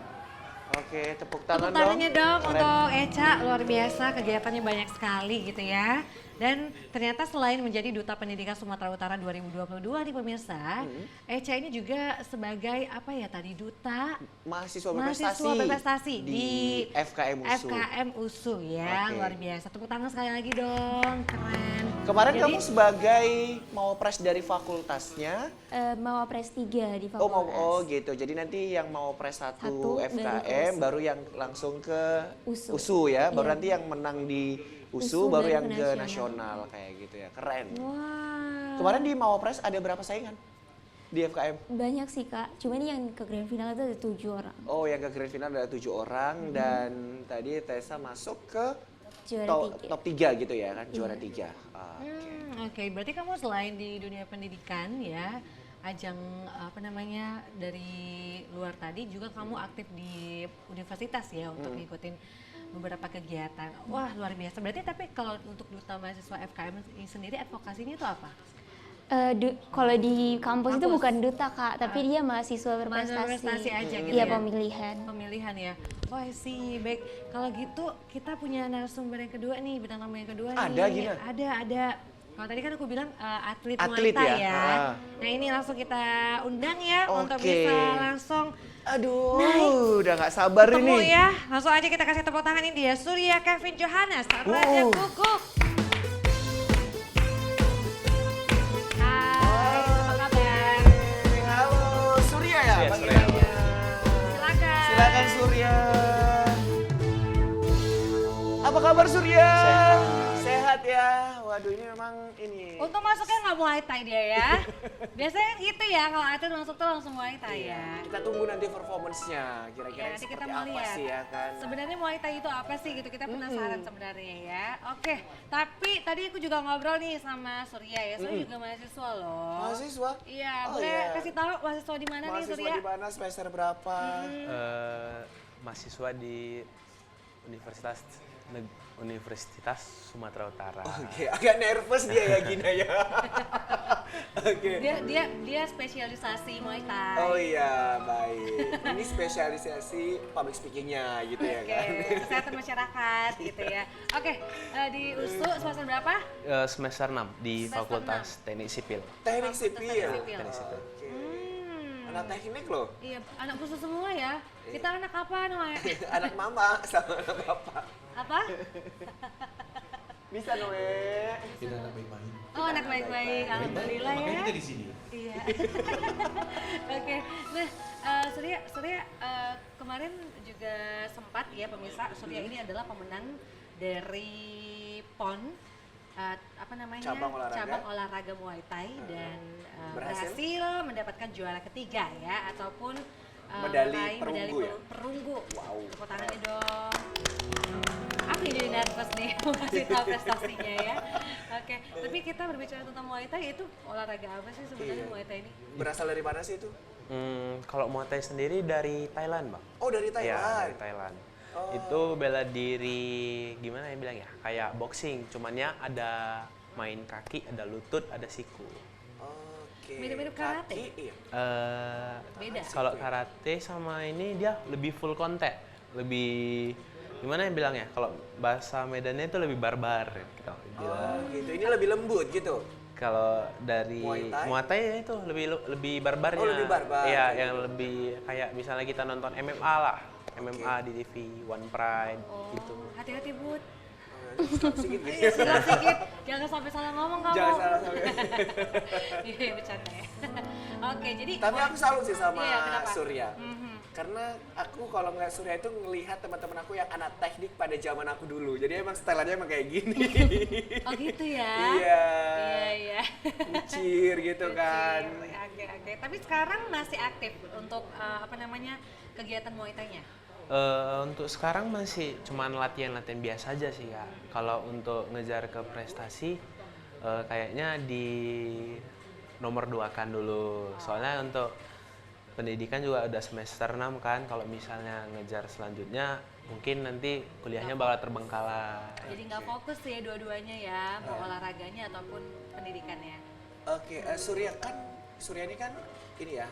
Oke, tepuk tangan Tepuk tangannya dong Keren. untuk Echa, luar biasa kegiatannya banyak sekali gitu ya. Dan ternyata selain menjadi Duta Pendidikan Sumatera Utara 2022 nih pemirsa, Echa ini juga sebagai apa ya tadi Duta mahasiswa berprestasi di FKM USU. FKM USU ya, Oke. luar biasa. Tepuk tangan sekali lagi dong, keren. Kemarin Jadi- kamu sebagai Mawapres dari fakultasnya. Mawapres 3 di Oh, fakultas. gitu. Jadi nanti yang Mawapres 1 Satu, baru ke FKM USU. baru yang langsung ke USU. ya. Baru Iya. nanti yang menang di USU USU baru baru yang ke ke nasional. nasional kayak gitu ya. Keren. Wah. Kemarin di Mawapres ada berapa saingan di FKM? Banyak sih kak, cuman yang ke grand final itu ada 7 orang. Oh, yang ke grand final ada 7 orang dan tadi Tessa masuk ke Juara 3. top 3 gitu ya kan, juara 3. Oke. Oke, berarti kamu selain di dunia pendidikan ya, ajang apa namanya dari luar tadi juga kamu aktif di universitas ya untuk ngikutin beberapa kegiatan. Wah, luar biasa. Berarti tapi kalau untuk Duta Mahasiswa FKM ini sendiri advokasinya itu apa? Kalau di kampus itu Kampus. bukan duta kak, tapi dia mahasiswa Mahasiswa berprestasi. berprestasi aja gitu Iya ya? pemilihan. Pemilihan ya. Wah sih, baik. Kalau gitu kita punya narasumber yang kedua nih, bintang tamu yang kedua Ada, nih. Gina? Ada. Kalau tadi kan aku bilang atlet Atlet Muay Thai ya? ya. Ah. Nah ini langsung kita undang ya untuk Oke. bisa langsung Aduh, Naik. udah nggak sabar ketemu ini. ya. Langsung aja kita kasih tepuk tangan ini dia, Surya Kevin Johannes, Raja Guguk. Hai, apa kabar? Halo, Surya ya? Iya, panggilannya? Silakan. Silakan Surya. Apa kabar Surya? Sehat ya. Waduh ini memang ini. Untuk masuknya nggak Muay Thai dia ya. Biasanya gitu ya kalau atlet masuk tuh langsung Muay Thai ya. Kita tunggu nanti performance-nya. Kira-kira Ya, nanti kita seperti mau apa lihat. sih ya kan? Sebenarnya Muay Thai itu apa sih gitu, kita penasaran sebenarnya ya. Oke, tapi tadi aku juga ngobrol nih sama Surya ya, Surya juga mahasiswa loh. Mahasiswa? Iya, Oh, boleh iya. kasih tahu mahasiswa di mana nih Mahasiswa Surya? di mana? Semester berapa? Mahasiswa di Universitas Sumatera Utara. Oke, agak nervous dia ya Gina ya. Oke. Dia spesialisasi Muay Thai. Oh iya, baik. Ini spesialisasi public speaking-nya gitu ya Oke, kan. kesehatan masyarakat gitu ya. Oke, di USU semester berapa? Semester 6 di Semester Fakultas Teknik Sipil. Teknik sipil. Teknik sipil. Teknik sipil. Oke. Anak teknik loh. Iya, anak khusus semua ya. Kita anak apa namanya? Anak mama sama anak papa. Apa? Bisa Noe. Kita anak baik-baik. Oh, anak baik-baik. Alhamdulillah ya. Makanya kita di sini. Iya. Oke. Nah, Surya kemarin juga sempat ya pemirsa, Surya ini adalah pemenang dari PON apa namanya? Cabang olahraga Muay Thai dan Berhasil? berhasil mendapatkan juara ketiga ya ataupun Medali meraih perunggu ya? perunggu. Wow. Tepuk tangannya dong. Aku jadi nervous nih mau kasih tahu prestasinya ya. Oke, tapi kita berbicara tentang Muay Thai, itu olahraga apa sih sebenarnya Muay Thai ini? Berasal dari mana sih itu? Kalau Muay Thai sendiri dari Thailand, Bang. Oh, dari Iya, Thailand. dari Thailand. Oh. Itu bela diri, gimana ya bilang ya? Kayak boxing, cuman ya ada main kaki, ada lutut, ada siku. Oke. Mirip-mirip karate? Kaki, iya. Beda. Kalau karate sama ini dia lebih full contact, lebih gimana ya bilangnya? Kalau bahasa Medannya itu lebih barbar gitu. Oh, gitu. Ini lebih lembut gitu. Kalau dari Muay Thai? ya itu lebih barbarnya. Oh, lebih barbar. Iya, yang lebih kayak misalnya kita nonton MMA lah. MMA di TV, One Pride gitu. Hati-hati Bud. Sedikit gitu. Iya, silap sedikit. Jangan sampai salah ngomong kamu. Jangan salah sampai. Iya, bercanda ya. Oke, jadi Tapi aku salut sih sama Iya, kenapa? Surya. Mhm. Karena aku kalau ngeliat Surya itu ngelihat teman-teman aku yang anak teknik pada zaman aku dulu. Jadi emang stylenya emang kayak gini. Oh gitu ya. Iya. Iya. Kucir gitu kan. Oke. Tapi sekarang masih aktif untuk apa namanya kegiatan Muay Thai-nya? Untuk sekarang masih cuman latihan-latihan biasa aja sih ya. Kalau untuk ngejar ke prestasi, kayaknya di nomor 2 kan dulu. Soalnya untuk pendidikan juga udah semester 6 kan. Kalau misalnya ngejar selanjutnya, mungkin nanti kuliahnya bakal terbengkalai. Jadi nggak fokus ya dua-duanya ya, mau olahraganya ataupun pendidikannya. Oke, Surya ini kan ini ya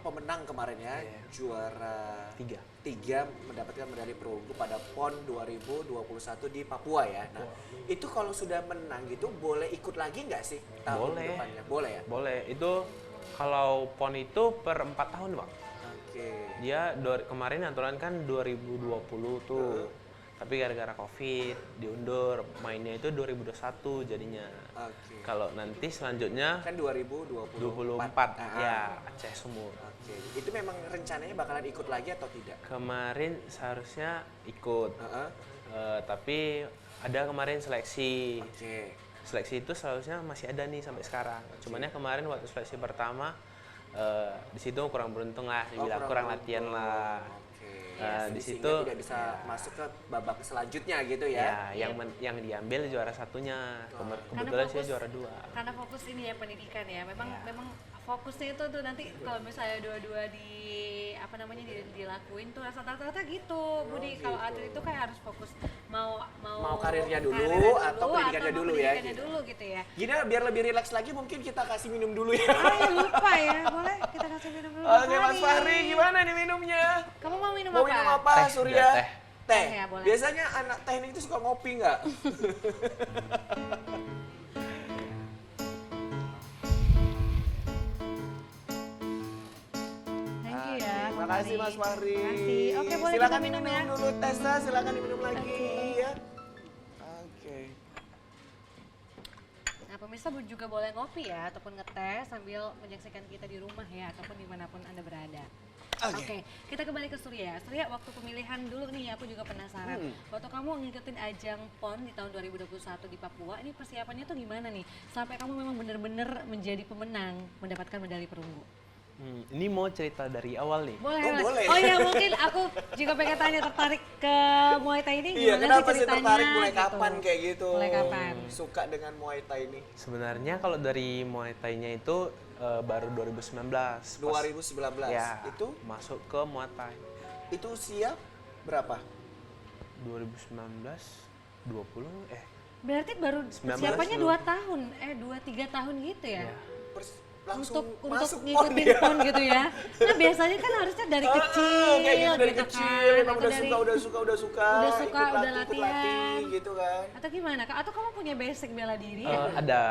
pemenang kemarin ya, juara 3 mendapatkan medali perunggu pada PON 2021 di Papua ya. Nah, itu kalau sudah menang gitu boleh ikut lagi nggak sih tahun Boleh. depannya? Boleh ya? Boleh. Itu kalau PON itu per 4 tahun, Bang. Oke. Dia kemarin aturan kan 2020 tuh. Tapi gara-gara Covid diundur, mainnya itu 2021 jadinya. Oke. Kalau nanti selanjutnya Kan 2024. 24 ya Aceh Sumur. Oke. Itu memang rencananya bakalan ikut lagi atau tidak? Kemarin seharusnya ikut. Heeh. Tapi ada kemarin seleksi. Oke. Seleksi itu seharusnya masih ada nih sampai sekarang. Cuman ya kemarin waktu seleksi pertama di situ kurang beruntung lah, dibilang kurang latihan beruntung. lah. Oke. Di Sehingga situ tidak bisa masuk ke babak selanjutnya gitu ya, ya. yang diambil juara satunya. Kebetulan Karena saya juara 2. Karena fokus ini ya pendidikan ya. Memang Ya. fokusnya itu tuh nanti kalau misalnya dua-dua apa namanya dilakuin tuh rata-rata gitu. Budi kalau atlet itu kayak harus fokus mau karirnya dulu atau pendidikannya mau dulu ya, pendidikannya gitu. dulu gitu ya. Gini biar lebih rileks lagi mungkin kita kasih minum dulu ya. Ah, lupa ya. Boleh kita kasih minum dulu. Oke Mas Fahri, gimana nih minumnya? Kamu mau minum Mau apa? minum apa Teh, Surya? biar teh. Teh. Ya, boleh. Biasanya anak teknik itu suka ngopi nggak? Thank you ya. Terima kasih Mas Fahri. Makasih. Oke, boleh silakan kita minum ya. dulu Tessa, silakan diminum lagi Oke. ya. Oke. Nah, pemirsa juga boleh ngopi ya, ataupun ngeteh sambil menyaksikan kita di rumah ya, ataupun dimanapun Anda berada. Oke, kita kembali ke Surya. Surya, waktu pemilihan dulu nih, aku juga penasaran. Waktu kamu ngikutin ajang PON di tahun 2021 di Papua, ini persiapannya tuh gimana nih? Sampai kamu memang benar-benar menjadi pemenang, mendapatkan medali perunggu. Ini mau cerita dari awal nih. Boleh, Oh, boleh. Oh ya, mungkin aku juga pengen tanya tertarik ke Muay Thai ini Iya, gimana kenapa sih sih ceritanya? tertarik mulai gitu. kapan kayak gitu? Mulai kapan? Suka dengan Muay Thai ini? Sebenarnya kalau dari Muay Thai-nya itu baru 2019. 2019. Ya, Itu masuk ke Muay Thai. itu usia berapa? 2019 20 Berarti baru 19 persiapannya belum. 2 tahun, 2-3 tahun gitu ya? ya. Langsung Untuk masuk ngikutin ya? PON gitu ya. Nah, biasanya kan harusnya dari kecil kayak gitu dari gitu kecil, kan. emang Atau udah dari- suka, udah suka, ikut udah latih, latihan. gitu kan. Atau gimana? Kak? Atau kamu punya basic bela diri ya? Ada.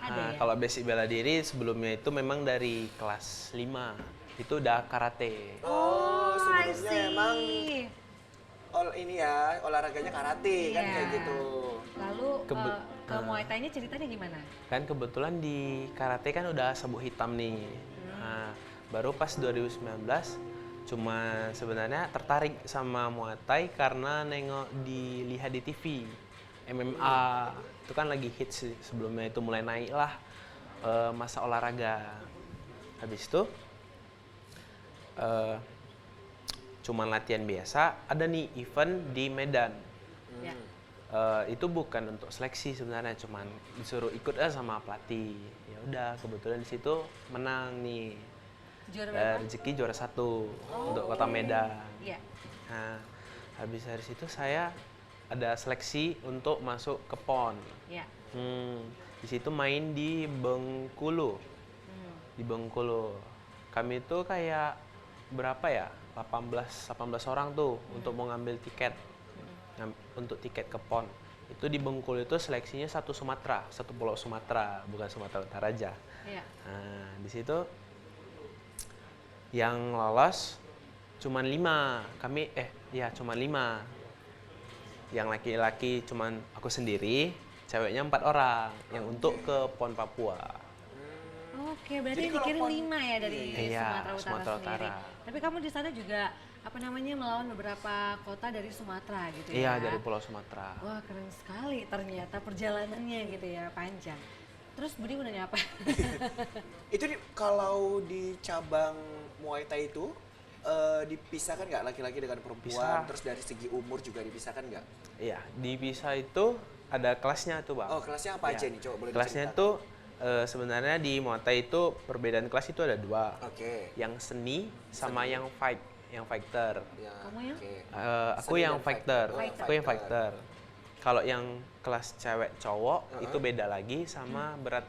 Ada Nah, ya? kalau basic bela diri sebelumnya itu memang dari kelas 5. itu udah karate. Oh, I sebelumnya see. emang ini ya olahraganya karate kan Iya. kayak gitu. Lalu Kebe- ke Muay Thai-nya ceritanya gimana? Kan kebetulan di karate kan udah sabuk hitam nih. Nah, baru pas 2019 cuma sebenarnya tertarik sama Muay Thai karena dilihat di TV. MMA itu kan lagi hits sih, sebelumnya itu mulai naik lah masa olahraga. Habis itu cuman latihan biasa, ada nih event di Medan. Ya. Itu bukan untuk seleksi sebenarnya, cuman disuruh ikut aja sama pelatih. Ya udah, kebetulan di situ menang nih. Juara berapa? Rezeki juara 1 untuk Kota Medan. Iya. Nah, habis dari situ saya ada seleksi untuk masuk ke PON. Iya. Di situ main di Bengkulu. Di Bengkulu. Kami itu kayak berapa ya? 18 orang tuh untuk mau ngambil tiket. Untuk tiket ke PON. Itu di Bengkulu itu seleksinya satu Sumatera, satu pulau Sumatera, bukan Sumatera Utara aja. Iya. Nah, di situ yang lolos cuman 5. Cuman 5. Yang laki-laki cuman aku sendiri, ceweknya 4 orang yang untuk ke PON Papua. Oke, berarti Jadi yang kalau dikirim pon- 5 ya dari Iya, Sumatera Utara Sumatera sendiri. Utara. Tapi kamu di sana juga melawan beberapa kota dari Sumatera gitu ya? Iya, dari Pulau Sumatera. Wah, keren sekali ternyata perjalanannya gitu ya, panjang. Terus Budi mau nanya apa? Itu kalau di cabang Muay Thai itu dipisahkan nggak laki-laki dengan perempuan? Bisa. Terus dari segi umur juga dipisahkan nggak? Iya, di PISA itu ada kelasnya tuh, Bang. Oh, kelasnya apa aja Iya. nih? Coba boleh Kelasnya diceritakan. tuh sebenarnya di Muay Thai itu perbedaan kelas itu ada 2. Oke. Yang seni sama yang fighter. Ya, Kamu yang? oke. Aku Seni yang dan fighter. fighter. Aku yang fighter. Kalau yang kelas cewek cowok itu beda lagi sama berat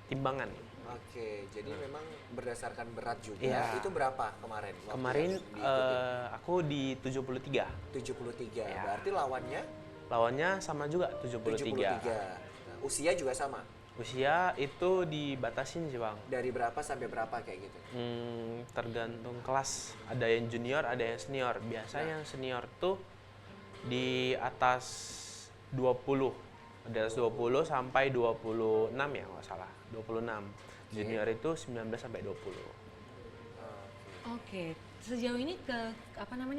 timbangan. Oke, jadi memang berdasarkan berat juga. Iya. Itu berapa kemarin? waktu Kemarin yang diikuti? aku di 73. 73. Iya. Berarti lawannya Lawannya sama juga 73. 73. Nah, usia juga sama. Usia itu dibatasin sih, Bang. Dari berapa sampai berapa kayak gitu? Tergantung kelas. Ada yang junior, ada yang senior. Biasa yang senior tuh di atas 20. Di atas 20 sampai 26 ya, nggak salah. 26. Junior itu 19 sampai 20. Oke, sejauh ini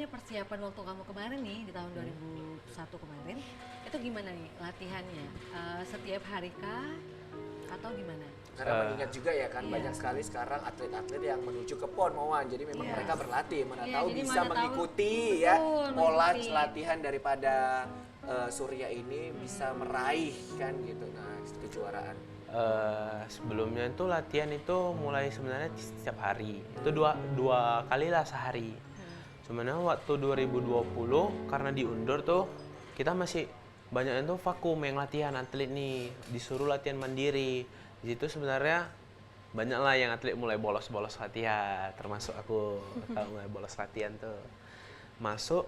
persiapan waktu kamu kemarin nih di tahun 2001 kemarin, itu gimana nih latihannya? Setiap hari kah? Atau gimana? Karena mengingat juga ya kan Iya. banyak sekali sekarang atlet-atlet yang menuju ke PON Mawan. Jadi memang Iya. mereka berlatih, mana Iya, tahu jadi bisa mana tahu- mengikuti betul, ya pola mengikuti. latihan daripada Surya ini bisa meraih kan gitu. Nah, kejuaraan. Sebelumnya itu latihan itu mulai sebenarnya setiap hari. Itu dua kali lah sehari. Sebenarnya waktu 2020 karena diundur tuh kita masih banyak itu vakum yang latihan atlet nih, disuruh latihan mandiri. Di situ sebenarnya banyak lah yang atlet mulai bolos-bolos latihan, termasuk aku mulai bolos latihan tuh. Masuk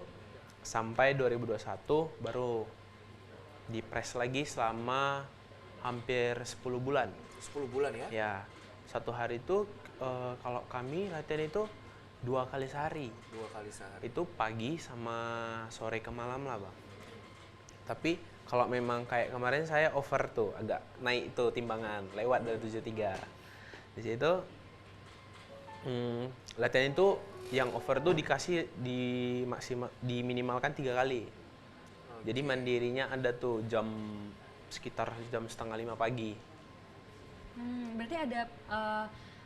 sampai 2021 baru dipres lagi selama hampir 10 bulan. 10 bulan ya? Ya, satu hari itu kalau kami latihan itu 2 kali sehari. 2 kali sehari. Itu pagi sama sore ke malam lah, Bang. Tapi kalau memang kayak kemarin saya over tuh, agak naik tuh timbangan, lewat dari 73. Di situ latihan itu yang over tuh dikasih diminimalkan 3 kali. Jadi mandirinya ada tuh sekitar jam 4:30 pagi. Berarti ada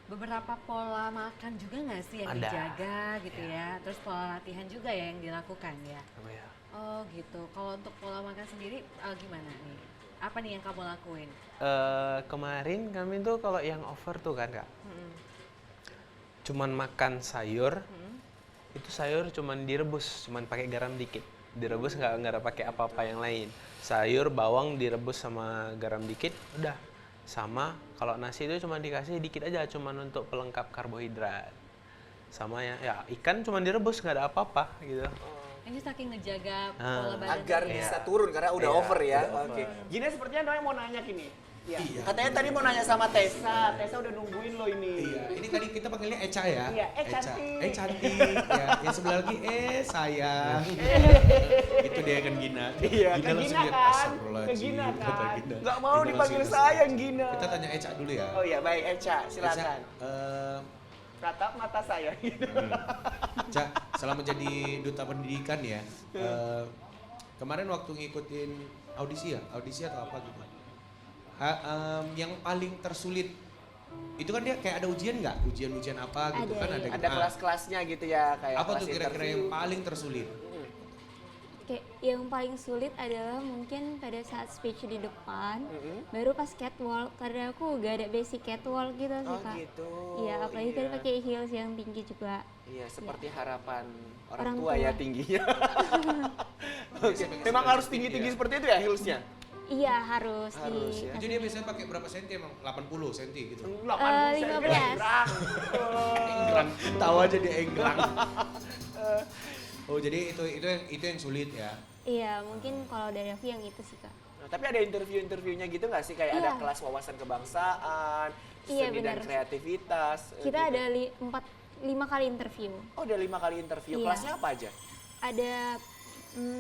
beberapa pola makan juga nggak sih yang Ada. dijaga gitu ya? Terus pola latihan juga ya yang dilakukan ya? Apa ya? Oh gitu. Kalau untuk pola makan sendiri gimana nih? Apa nih yang kamu lakuin? Kemarin kami tuh kalau yang over tuh kan, Kak, cuman makan sayur. Itu sayur cuman direbus, cuman pakai garam dikit. Direbus nggak ada pakai apa-apa yang lain. Sayur, bawang direbus sama garam dikit, udah. Sama kalau nasi itu cuma dikasih dikit aja, cuman untuk pelengkap karbohidrat. Sama ya ikan cuman direbus nggak ada apa-apa gitu. Ini saking ngejaga pola badan Agar juga ya? bisa turun karena udah Iya, over ya. udah over. Oke. Gini sepertinya Noe mau nanya gini. Iya. Iya. Katanya tadi mau nanya sama Tessa. Tessa udah nungguin lo ini. Iya, ini tadi kita panggilnya Eca ya. Iya, cantik. Cantik. Ya, yang sebelah lagi sayang. Itu dia kan Gina. Iya, ke langsung Gina lihat, kan? "Astagfirullahaladzim," Ke Gina kata kan? Gina. Nggak mau Gina dipanggil langsung sayang, kesel. Gina. Kita tanya Eca dulu ya. Oh iya, baik Eca, silakan. Eca, Tatap mata saya gitu. Eca, selama jadi duta pendidikan ya, kemarin waktu ngikutin audisi atau apa gitu, yang paling tersulit itu kan dia kayak ada ujian nggak? Ujian apa gitu Ada, kan iya. Ada kelas-kelasnya gitu ya, kayak apa kelas tuh kira-kira interview. yang paling tersulit? Kayak yang paling sulit adalah mungkin pada saat speech di depan, baru pas catwalk karena aku gak ada basic catwalk gitu sih Oh Kak. gitu. Iya, apalagi kan pakai heels yang tinggi juga. Iya, seperti harapan orang Orang tua tua. ya tingginya. Oke. Memang harus tinggi-tinggi seperti itu ya heelsnya? Iya harus, Harus ya. Itu dia biasanya pakai berapa senti emang? 80 senti gitu. 15. 15. Enggrang, tahu aja dia enggrang. Oh jadi itu yang sulit ya. Iya, mungkin kalau dari aku yang itu sih Kak. Nah, tapi ada interview-interviewnya gitu nggak sih? Kayak ada Iya. kelas wawasan kebangsaan, Iya, seni dan benar. kreativitas. Kita gitu. ada 5 kali interview. Oh, ada 5 kali interview. Iya. Kelasnya apa aja? Ada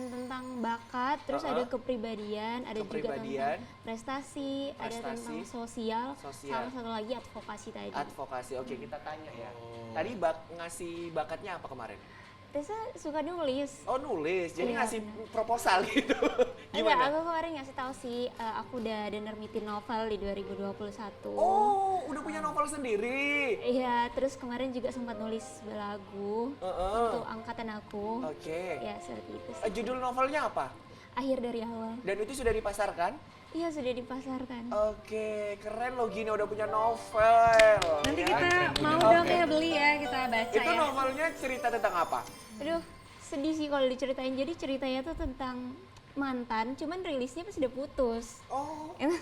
tentang bakat, terus ada kepribadian, ada juga Kepribadian. tentang prestasi, ada Prestasi. tentang sosial, Sosial. sama satu lagi advokasi tadi. Advokasi. Oke, kita tanya ya. Oh. Tadi ngasih bakatnya apa kemarin? Tessa suka nulis. Oh, nulis. Jadi Iya, ngasih proposal gitu. Enggak, Gimana? aku kemarin ngasih tahu sih, aku udah ada nerbitin novel di 2021. Oh, udah punya novel sendiri. Iya, terus kemarin juga sempat nulis lagu untuk angkatan aku. Oke. Ya, seperti itu sih. Judul novelnya apa? Akhir dari awal. Dan itu sudah dipasarkan? Iya, sudah dipasarkan. Oke, keren loh Gina udah punya novel. Nanti ya. kita mau dong ya beli ya, kita baca Itu ya. novelnya cerita tentang apa? Aduh, sedih sih kalau diceritain. Jadi ceritanya tuh tentang mantan, cuman rilisnya pas udah putus. Oh, Ini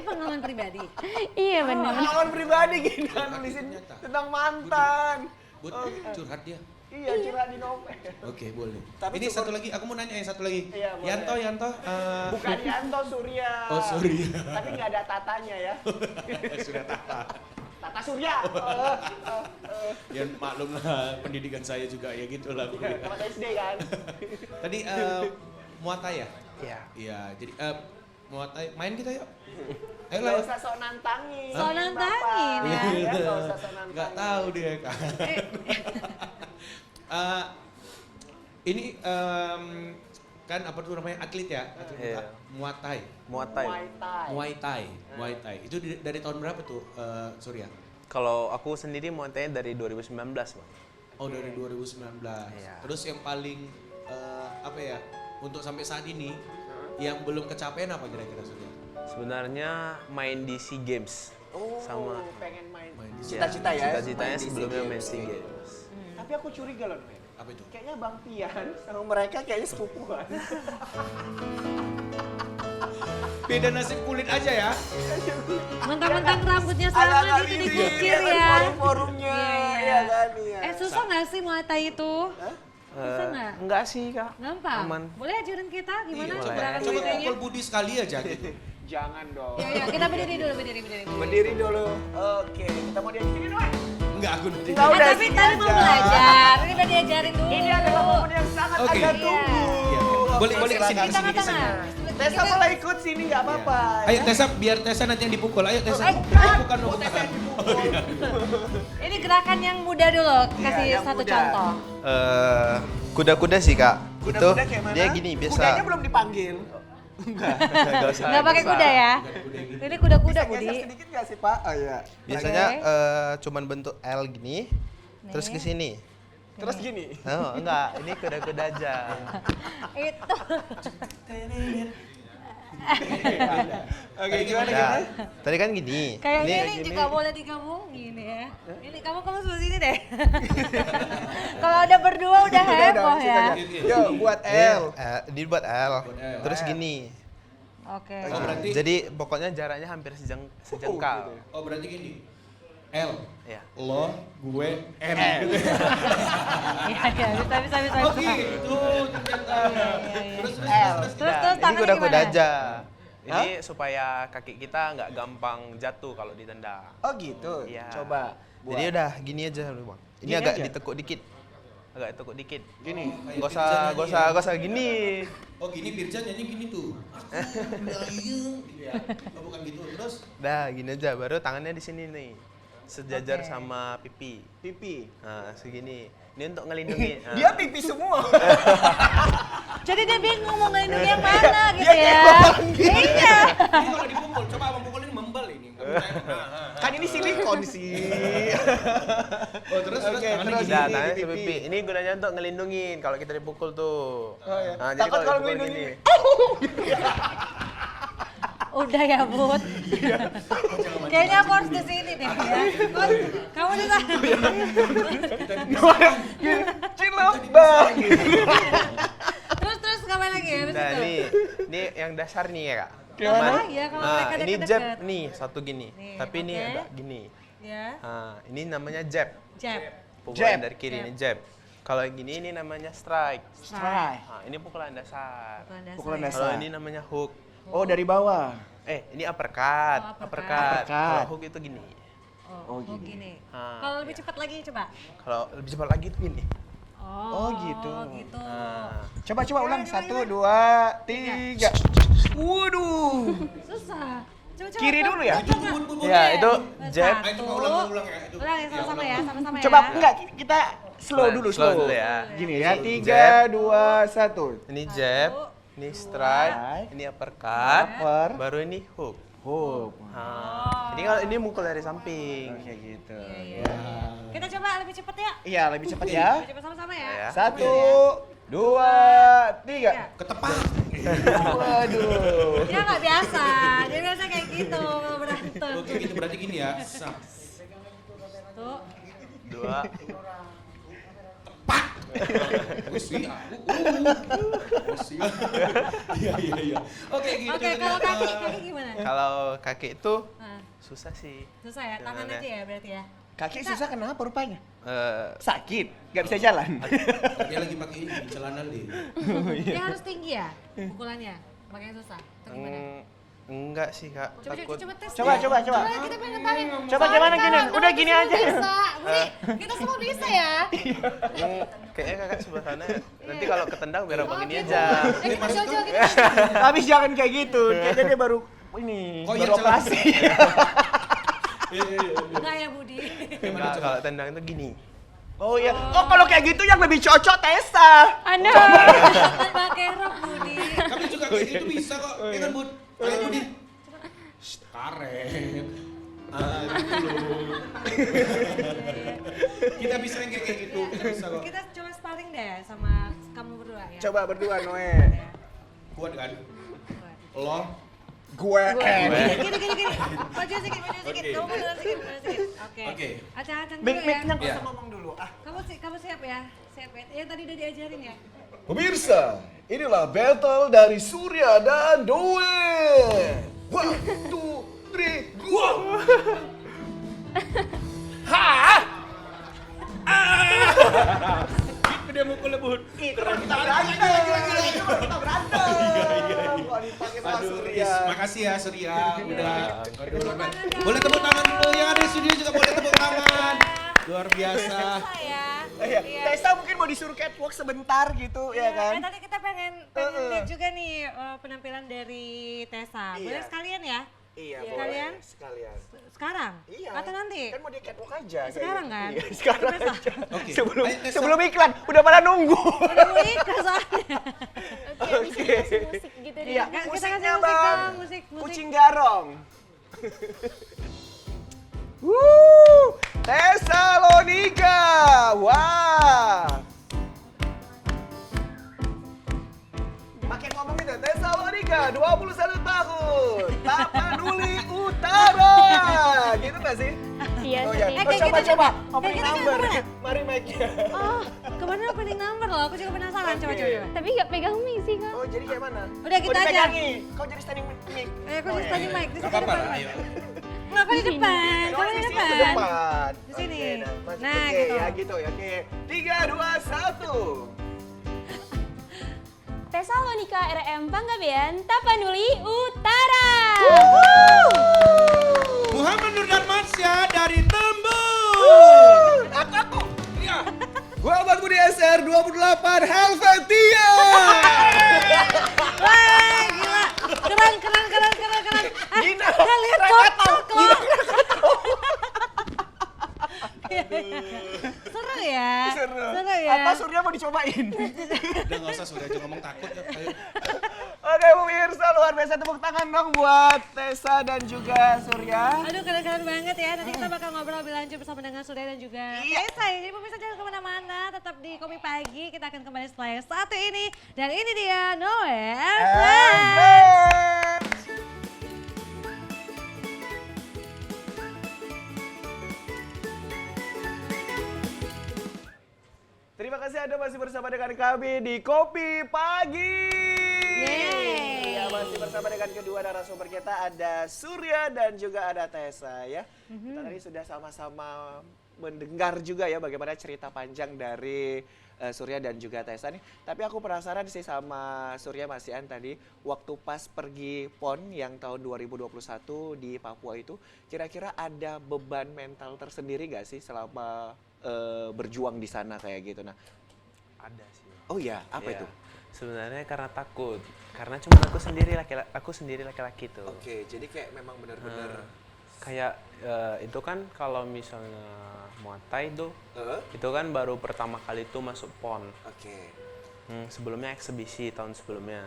pengalaman pribadi. Iya benar. pengalaman pribadi Gina nulisin ternyata. tentang mantan. Buat curhat dia. Iya, curhat di novel. Oke, boleh. Tapi Ini syukur- satu lagi, aku mau nanya yang satu lagi. Iya, boleh. Yanto, Bukan Yanto Surya. Oh, Surya. Tapi nggak ada tatanya ya. sudah tata. Tata Surya. Ya maklum lah, pendidikan saya juga ya gitulah. Bu. Iya, tempat SD kan. Tadi Muay Thai ya? Iya. Iya, jadi Muay Thai main kita yuk. Ayo Nggak lah. usah sok nantangin. Sok nantangin, Bapak. ya. Iya, nggak usah sok nantangin. Nggak tahu dia kan. Ini kan apa tuh namanya atlet ya? Atlet Iya. Muay Thai. Muay Thai. Muay Thai. Muay Thai. Muay Thai. Itu dari tahun berapa tuh, Surya? Kalau aku sendiri Muay Thai dari 2019, Bang. Oh, dari 2019. Iya. Terus yang paling apa ya? Untuk sampai saat ini yang belum kecapean apa kira-kira Surya? Sebenarnya main di SEA Games. Oh, Sama. pengen main. Main di Cita-cita ya. Cita-citanya main di sebelumnya SEA main Games. SEA Games. Tapi aku curiga loh, Men. Apa itu? Kayaknya Bang Pian sama mereka kayaknya sepupuan. Beda nasib kulit aja ya. Mentang-mentang rambutnya sama Agak-agak gitu ini dikukir kan ya. Forum-forumnya, Iya, ya kan iya. Susah nggak sih Muay Thai itu? Bisa nggak? Enggak sih, Kak. Gampang. Aman. Boleh ajarin kita gimana Iya, gerakan Coba Muay Thai-nya? pukul Budi sekali aja gitu. Jangan dong. Ya, kita berdiri dulu, berdiri. Berdiri dulu. Oke, kita mau diajarin dulu. Enggak, aku nanti. Tahu dah Tapi sini tadi mau aja. belajar, ini udah diajarin dulu. Ini adalah momen yang sangat Oke. Anda Iya. tunggu. Iya. Boleh Oke, kesini, silakan. kesini, kesini. Tengah-tengah. Tessa boleh ikut sini nggak apa-apa. Ayo Tessa, biar Tessa nanti yang dipukul. Ayo Tessa. Bukan dong. Tessa yang dipukul. Ini gerakan yang mudah dulu, kasih yang satu mudah. contoh. Kuda-kuda sih, Kak. Kuda-kuda kayak mana? Dia gini, biasa. Kudanya belum dipanggil. Enggak usah. Nggak pakai kuda ya? Ini kuda-kuda, Bisa Budi. geser sedikit nggak sih, Pak? Oh iya. Biasanya Oke. cuman bentuk L gini, terus ke sini. Terus gini. Oh, enggak, ini kuda-kuda aja. Itu. Oke, gimana Nah, gimana? tadi kan gini. Kayaknya ini gini. juga boleh digabungin ya. Ini kamu sebelah sini deh. Kalau udah berdua udah heboh ya. Yo, buat L. L. Dibuat L. L. Terus gini. Oke. Oh, berarti Jadi pokoknya jaraknya hampir sejengkal. Oh, berarti gini. L. Ya. Lo, gue, N. Iya, bisa. Oh gitu ternyata. Iya. Terus Terus Nah, ini tangannya kuda-kuda gimana? aja. Ini supaya kaki kita nggak gampang jatuh kalau ditendang. Oh gitu. Iya. Coba. Jadi udah gini aja lu, Bang. Ini Gini agak aja? ditekuk dikit. Agak ditekuk dikit. Gini. Gak usah gini. Oh gini Firza nyanyi gini tuh. Gitu ya. Oh bukan gitu. Terus Dah gini aja, baru tangannya di sini nih. Sejajar Oke. sama pipi. Pipi. Nah, segini. Ini untuk ngelindungi. Nah. Dia pipi semua. Jadi dia bingung mau ngelindungi yang mana gitu ya. Iya. ini kalau dipukul, coba abang pukul ini membal ini. Nggak percaya. Kan ini silikon sih. Oh terus Oke, tangannya terus. gini. Nah, Gini, tangannya pipi. ke pipi. Ini gunanya untuk ngelindungin kalau kita dipukul tuh. Oh, iya. Nah, Takut kalau dipukul ngelindungin. Udah ya Bud. Kayaknya aku harus di sini deh ya. Bud, kamu di sana. Cilok bang. Terus ngapain lagi ya? Nah, ini yang dasar nih ya, Kak. Gimana? Ya, kalau Nah, mereka ini deket-deket. jab nih, satu gini. Nih, Tapi ini oke. agak gini. Ya. Nah, ini namanya jab. Jab. Pukulan Jab. dari kiri ini jab. Kalau yang gini ini namanya strike. Try. Nah, ini pukulan dasar. Pukulan ya. dasar. Kalau ini namanya hook. Oh dari bawah. Ini uppercut. Oh, uppercut. Uppercut. Kalau Uppercut. hook itu gini. Oh, gini. Ah, Kalau lebih cepat lagi coba. Kalau lebih cepat lagi itu gini. Oh, gitu. Gitu. Nah, Coba ulang. Gimana, 1, 2, 3. Waduh. Susah. Coba. Kiri dulu ya? Coba. Ya, itu jab. Ayo coba ulang ya. Itu. Ulang ya sama-sama ya, sama-sama ya. Coba enggak kita slow Nah, dulu slow dulu ya. Gini ya. Jab. 3, 2, 1. Ini jab, ini strike, ini uppercut, Upper. baru ini hook. Hook. Nah, ini kalau ini mukul dari samping. Kayak gitu. Iya. Kita coba lebih cepat ya. Iya, lebih cepat ya. Lebih cepat sama-sama ya. Ya. 1, 2, 3. Ketepak. Waduh. Dia nggak biasa. Dia biasa kayak gitu kalau berantem. Oke gitu berarti gini ya. Sap. Tuh. 2. Wis aku. Iya. Oke gitu. Oke, kalau kaki gimana? Kalau kaki itu Nah, susah sih. susah ya, tangan Jalannya. aja ya berarti ya. Kaki susah kenapa rupanya? Eh, Sakit, nggak bisa jalan. Dia lagi pakai ini celana dia. Dia harus tinggi ya pukulannya, makanya susah. Atau gimana? enggak sih, Kak. Takut. Coba tes. Coba. Kita pengen tahu. Coba gimana gini? Udah gini aja. Bisa, Budi. Kita semua bisa ya. Kayaknya Kakak sebelah sana. Nanti kalau ketendang biar abang ini gitu. aja. Kita coba kita. Tapi jangan kayak gitu. Kayaknya dia baru ini, Oh, iya, baru operasi. Enggak ya Budi. Enggak, kalau tendang itu gini. Oh iya. Oh kalau kayak gitu yang lebih cocok Tessa. Aduh. Jangan pakai rok Budi. Kami juga kayak gitu bisa kok. Ya kan, Bud? Ayo, Budi. Karet. Gitu loh. Kita bisa yang kayak gitu. Kita bisa kok. Kita coba sparring deh sama kamu berdua ya. Coba berdua Noe. Kuat kan? Lo. Gue. Gini. Maju sedikit. Kamu mundur sedikit. Oke. Oke. Acang-acang dulu Mic-nya ya. nggak usah ngomong dulu. Ah. Kamu siap ya? Siap ya? Yang tadi udah diajarin ya? Pemirsa, inilah battle dari Surya dan Doe. 1, 2, 3, go! Hah? Gitu dia mukul Bud. Kita berantem. Kita berantem. Wah, dipakai sama Surya. Makasih ya Surya udah. Boleh tepuk tangan dulu yang ada di studio juga boleh tepuk tangan. Luar biasa. Susah ya. Iya, Tessa mungkin mau disuruh catwalk sebentar gitu, ya kan? Tadi kita pengen lihat juga nih penampilan dari Tessa. Boleh Iya. sekalian ya? Iya, Sekalian? Sekalian. Sekarang? Iya. Atau nanti? Kan mau di catwalk aja. Sekarang kan? Iya, sekarang Besok. aja. Oke. Sebelum Ayo, Tessa. sebelum iklan udah pada nunggu. Udah mau ikut soalnya. Oke, bisa kasih musik gitu deh. Iya, Kita musiknya kasih musik Bang. dong, musik. Kucing garong. Tesalonika. Wah. Makin ngomong itu Tesalonika 21 tahun. Tapanuli Utara. Gitu nggak sih? Iya, Oh ya, sedih. kayak gitu coba. juga. Opening Kayak gitu number. juga. Mari mic-nya. Oh, kemarin opening number loh. Aku juga penasaran. Coba. Tapi nggak pegang mic sih, Kak. Oh, jadi kayak mana? Udah, kita aja. dipegangi. Kau jadi standing mic. Aku di standing mic. Di Gak sini apa-apa depan. lah, ayo. Nggak, aku di depan. Kamu di Ke depan. depan. Di sini. Oke, Nah, oke, gitu. ya gitu ya. Oke. 3, 2, 1. Tesalonika RM Panggabean Tapanuli Utara. Mas Surya mau dicobain. Udah nggak usah Surya aja ngomong takut ya. Ayo. Oke pemirsa, luar biasa, tepuk tangan dong buat Tessa dan juga Surya. Aduh keren-keren banget ya. Nanti kita bakal ngobrol lebih lanjut bersama dengan Surya dan juga Tessa. Jadi pemirsa jangan kemana-mana, tetap di Kopi Pagi. Kita akan kembali setelah yang satu ini. Dan ini dia Noe Friends. Terima kasih Anda masih bersama dengan kami di Kopi Pagi. Yeay. Ya, masih bersama dengan kedua narasumber kita, ada Surya dan juga ada Tessa ya. Kita tadi sudah sama-sama mendengar juga ya bagaimana cerita panjang dari Surya dan juga Tessa nih. Tapi aku penasaran sih sama Surya Masian tadi, waktu pas pergi PON yang tahun 2021 di Papua itu, kira-kira ada beban mental tersendiri nggak sih selama berjuang di sana kayak gitu? Nah, Ada sih. oh ya, apa Iya. itu? Sebenarnya karena takut. Karena cuma aku sendiri laki-laki tuh. Oke, jadi kayak memang benar-benar Kayak itu kan kalau misalnya Muay Thai tuh, Heeh. itu kan baru pertama kali tuh masuk PON. Oke. Sebelumnya eksebisi tahun sebelumnya.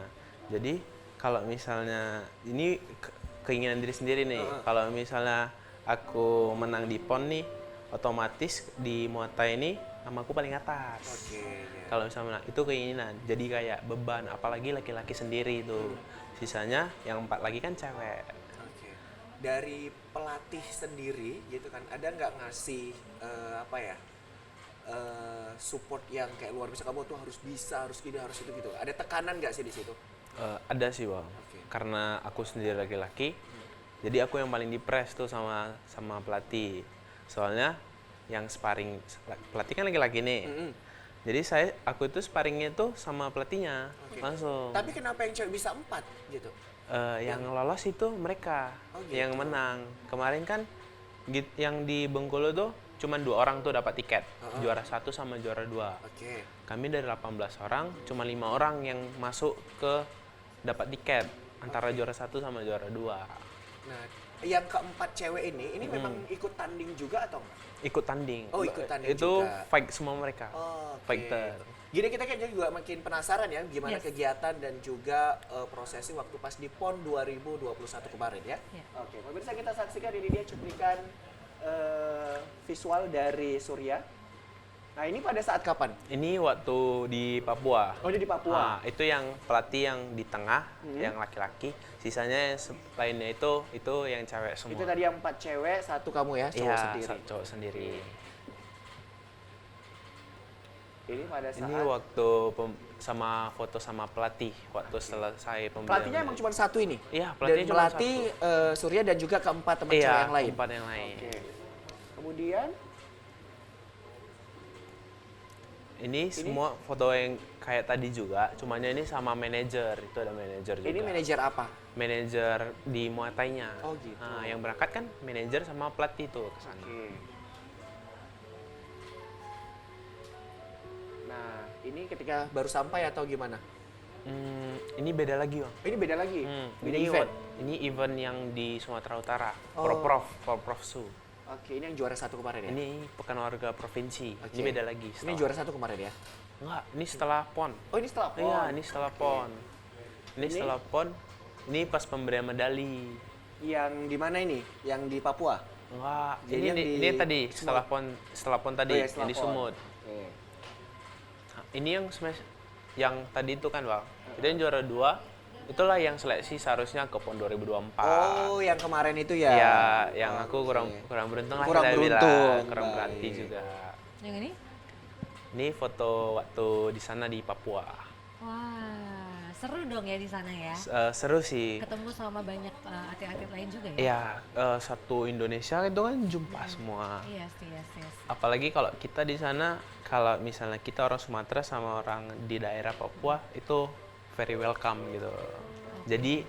Jadi kalau misalnya ini keinginan diri sendiri nih. Kalau misalnya aku menang di PON nih, otomatis di Muay Thai ini namaku paling atas. Oke, ya. Kalau misalnya itu keinginan, jadi kayak beban, apalagi laki-laki sendiri itu. Sisanya yang 4 lagi kan cewek. Oke. Dari pelatih sendiri gitu kan, ada nggak ngasih apa ya, support yang kayak luar biasa, kamu tuh harus bisa, harus ini, harus itu gitu. Ada tekanan nggak sih di situ? Ada sih bang, Oke. karena aku sendiri laki-laki, jadi aku yang paling dipres tuh sama pelatih. Soalnya yang sparring, pelatih kan laki-laki nih. Jadi aku itu sparringnya tuh sama pelatihnya Oke. langsung. Tapi kenapa yang cewek bisa 4 gitu? Yang lolos itu mereka Oh, gitu. yang menang. Kemarin kan yang di Bengkulu tuh cuman 2 orang tuh dapat tiket, juara 1 sama juara 2. Oke. Kami dari 18 orang, cuma 5 orang yang masuk ke dapat tiket antara juara 1 sama juara 2. Nah, yang keempat cewek ini memang ikut tanding juga atau enggak? Ikut tanding. Oh, ikut tanding Itu juga. fight semua mereka. Oh, oke. Fighter. Gini kita kayaknya juga makin penasaran ya gimana Yes. kegiatan dan juga prosesi waktu pas di PON 2021 kemarin ya. Ya. Oke, pemirsa kita saksikan ini dia cuplikan visual dari Surya. Nah, ini pada saat kapan? Ini waktu di Papua. Oh, dia di Papua. Nah, itu yang pelatih yang di tengah, yang laki-laki. Sisanya lainnya itu yang cewek semua. Itu tadi yang 4 cewek, 1 kamu ya, cowok Iya, sendiri. cowok sendiri. Ini pada saat Ini waktu sama foto sama pelatih waktu selesai pembelian. pelatihnya emang cuma 1 ini. Iya, Dan pelatihnya cuma melatih Surya dan juga keempat teman Iya, cewek yang lain. 4 yang lain. Oke. Kemudian Ini semua foto yang kayak tadi juga, cumanya ini sama manajer. Itu ada manajer juga. ini manajer apa? Manajer di Muay Thai-nya. Oh, gitu. Nah, yang berangkat kan manajer sama pelatih tuh ke sana. Oke. Nah, ini ketika baru sampai atau gimana? Ini beda lagi, Bang. Oh, ini beda lagi. Beda Ini event. ini event yang di Sumatera Utara. Oh. Prof Su. Oke, ini yang juara 1 kemarin ya? Ini Pekan Warga Provinsi. Oke. Ini beda lagi. Ini setelah- juara 1 kemarin ya? Enggak, ini setelah PON. Oh, ini setelah PON. Iya, ini setelah PON. Ini Ini? setelah PON. Ini pas pemberian medali. Yang di mana ini? Yang di Papua? Enggak, Jadi ini yang di ini tadi Sumut. setelah PON tadi, Oh, ya, setelah yang di PON. Sumut. Oke. Nah, ini yang tadi itu kan, Bang. Itu yang juara 2. Itulah yang seleksi seharusnya ke PON 2024. Oh, yang kemarin itu ya? Iya, yang Oh, aku oke. kurang beruntung lah Kurang kita beruntung, bilang. Kurang baik. berarti juga. Yang ini? Ini foto waktu di sana di Papua. Wah, seru dong ya di sana ya. Seru sih. Ketemu sama banyak atlet-atlet lain juga ya. Iya, satu Indonesia itu kan jumpa semua. Iya, yes. Apalagi kalau kita di sana, kalau misalnya kita orang Sumatera sama orang di daerah Papua itu very welcome gitu. Jadi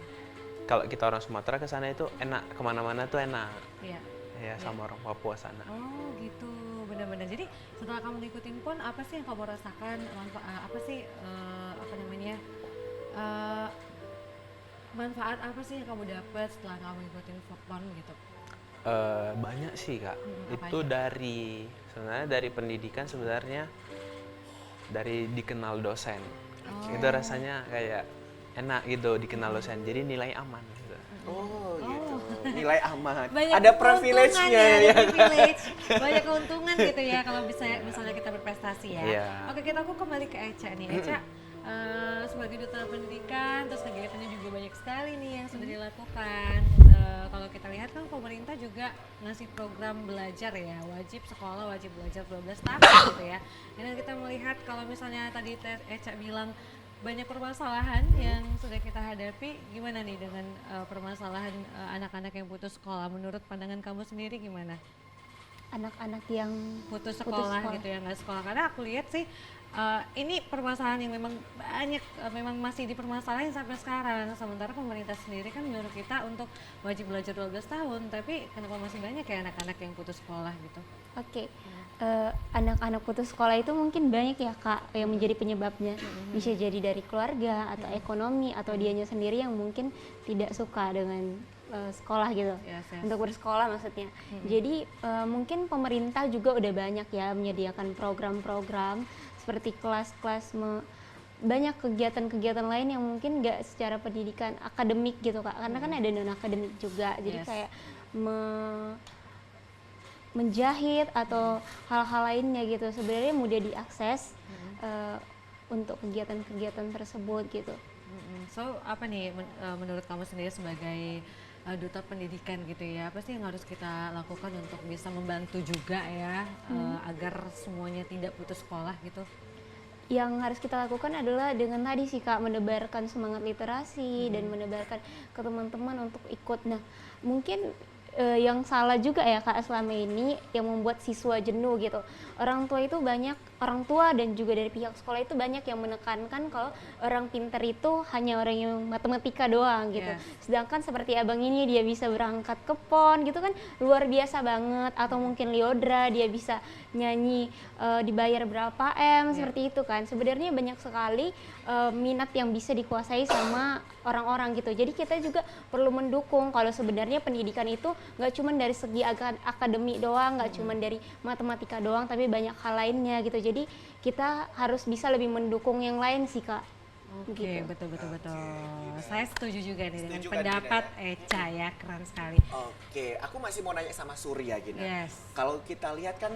kalau kita orang Sumatera ke sana itu enak, kemana-mana tuh enak. Iya. Ya sama orang Papua sana. Oh gitu, benar-benar. Jadi setelah kamu ngikutin PON, apa sih yang kamu rasakan? Apa sih apa namanya? Manfaat apa sih yang kamu dapat setelah kamu ngikutin PON gitu? Banyak sih Kak. Apa Itu sebenarnya dari pendidikan sebenarnya dari dikenal dosen. Itu rasanya kayak enak gitu dikenal dosen, jadi nilai aman gitu. Oh gitu, nilai aman. Banyak Ada keuntungan privilege-nya ya, ya. ada privilege. Banyak keuntungan gitu ya kalau misalnya kita berprestasi ya. Iya. Oke, aku kembali ke Eca nih. Eca sebagai duta pendidikan, terus kegiatannya juga banyak sekali nih yang sudah dilakukan. Kalau kita lihat kan pemerintah juga ngasih program belajar ya, wajib sekolah, wajib belajar 12 tahun gitu ya. Dan kita melihat kalau misalnya tadi Eca bilang banyak permasalahan yang sudah kita hadapi, gimana nih dengan permasalahan anak-anak yang putus sekolah? Menurut pandangan kamu sendiri gimana? Anak-anak yang Putus sekolah sekolah. gitu ya, nggak sekolah. Karena aku lihat sih ini permasalahan yang memang banyak, memang masih dipermasalahin sampai sekarang. Sementara pemerintah sendiri kan menurut kita untuk wajib belajar 12 tahun, tapi kenapa masih banyak ya anak-anak yang putus sekolah gitu? Oke, anak-anak putus sekolah itu mungkin banyak ya Kak yang menjadi penyebabnya. Bisa jadi dari keluarga atau ekonomi atau dianya sendiri yang mungkin tidak suka dengan sekolah gitu, Yes. untuk bersekolah maksudnya. Jadi mungkin pemerintah juga udah banyak ya menyediakan program-program seperti kelas-kelas, banyak kegiatan-kegiatan lain yang mungkin nggak secara pendidikan akademik gitu Kak, karena kan ada non akademik juga. Jadi Yes. kayak menjahit atau hal-hal lainnya gitu sebenarnya mudah diakses untuk kegiatan-kegiatan tersebut gitu. So apa nih menurut kamu sendiri sebagai duta pendidikan gitu ya, apa sih yang harus kita lakukan untuk bisa membantu juga ya agar semuanya tidak putus sekolah gitu? Yang harus kita lakukan adalah dengan tadi sih Kak, menebarkan semangat literasi dan menebarkan ke teman-teman untuk ikut. Nah mungkin yang salah juga ya Kak selama ini yang membuat siswa jenuh gitu. Orang tua itu banyak, orang tua dan juga dari pihak sekolah itu banyak yang menekankan kalau orang pintar itu hanya orang yang matematika doang gitu. Yes. Sedangkan seperti abang ini dia bisa berangkat ke PON gitu kan luar biasa banget, atau mungkin Lyodra dia bisa nyanyi dibayar berapa seperti itu kan. Sebenarnya banyak sekali minat yang bisa dikuasai sama orang-orang gitu. Jadi kita juga perlu mendukung kalau sebenarnya pendidikan itu nggak cuma dari segi akademik doang, nggak cuma dari matematika doang, tapi banyak hal lainnya gitu. Jadi kita harus bisa lebih mendukung yang lain sih Kak. Oke, Gitu. betul. Saya setuju juga nih dengan Setuju kan, pendapat Gina, Eca ya, keren sekali. Oke, aku masih mau nanya sama Surya Gina. Yes. Kalau kita lihat kan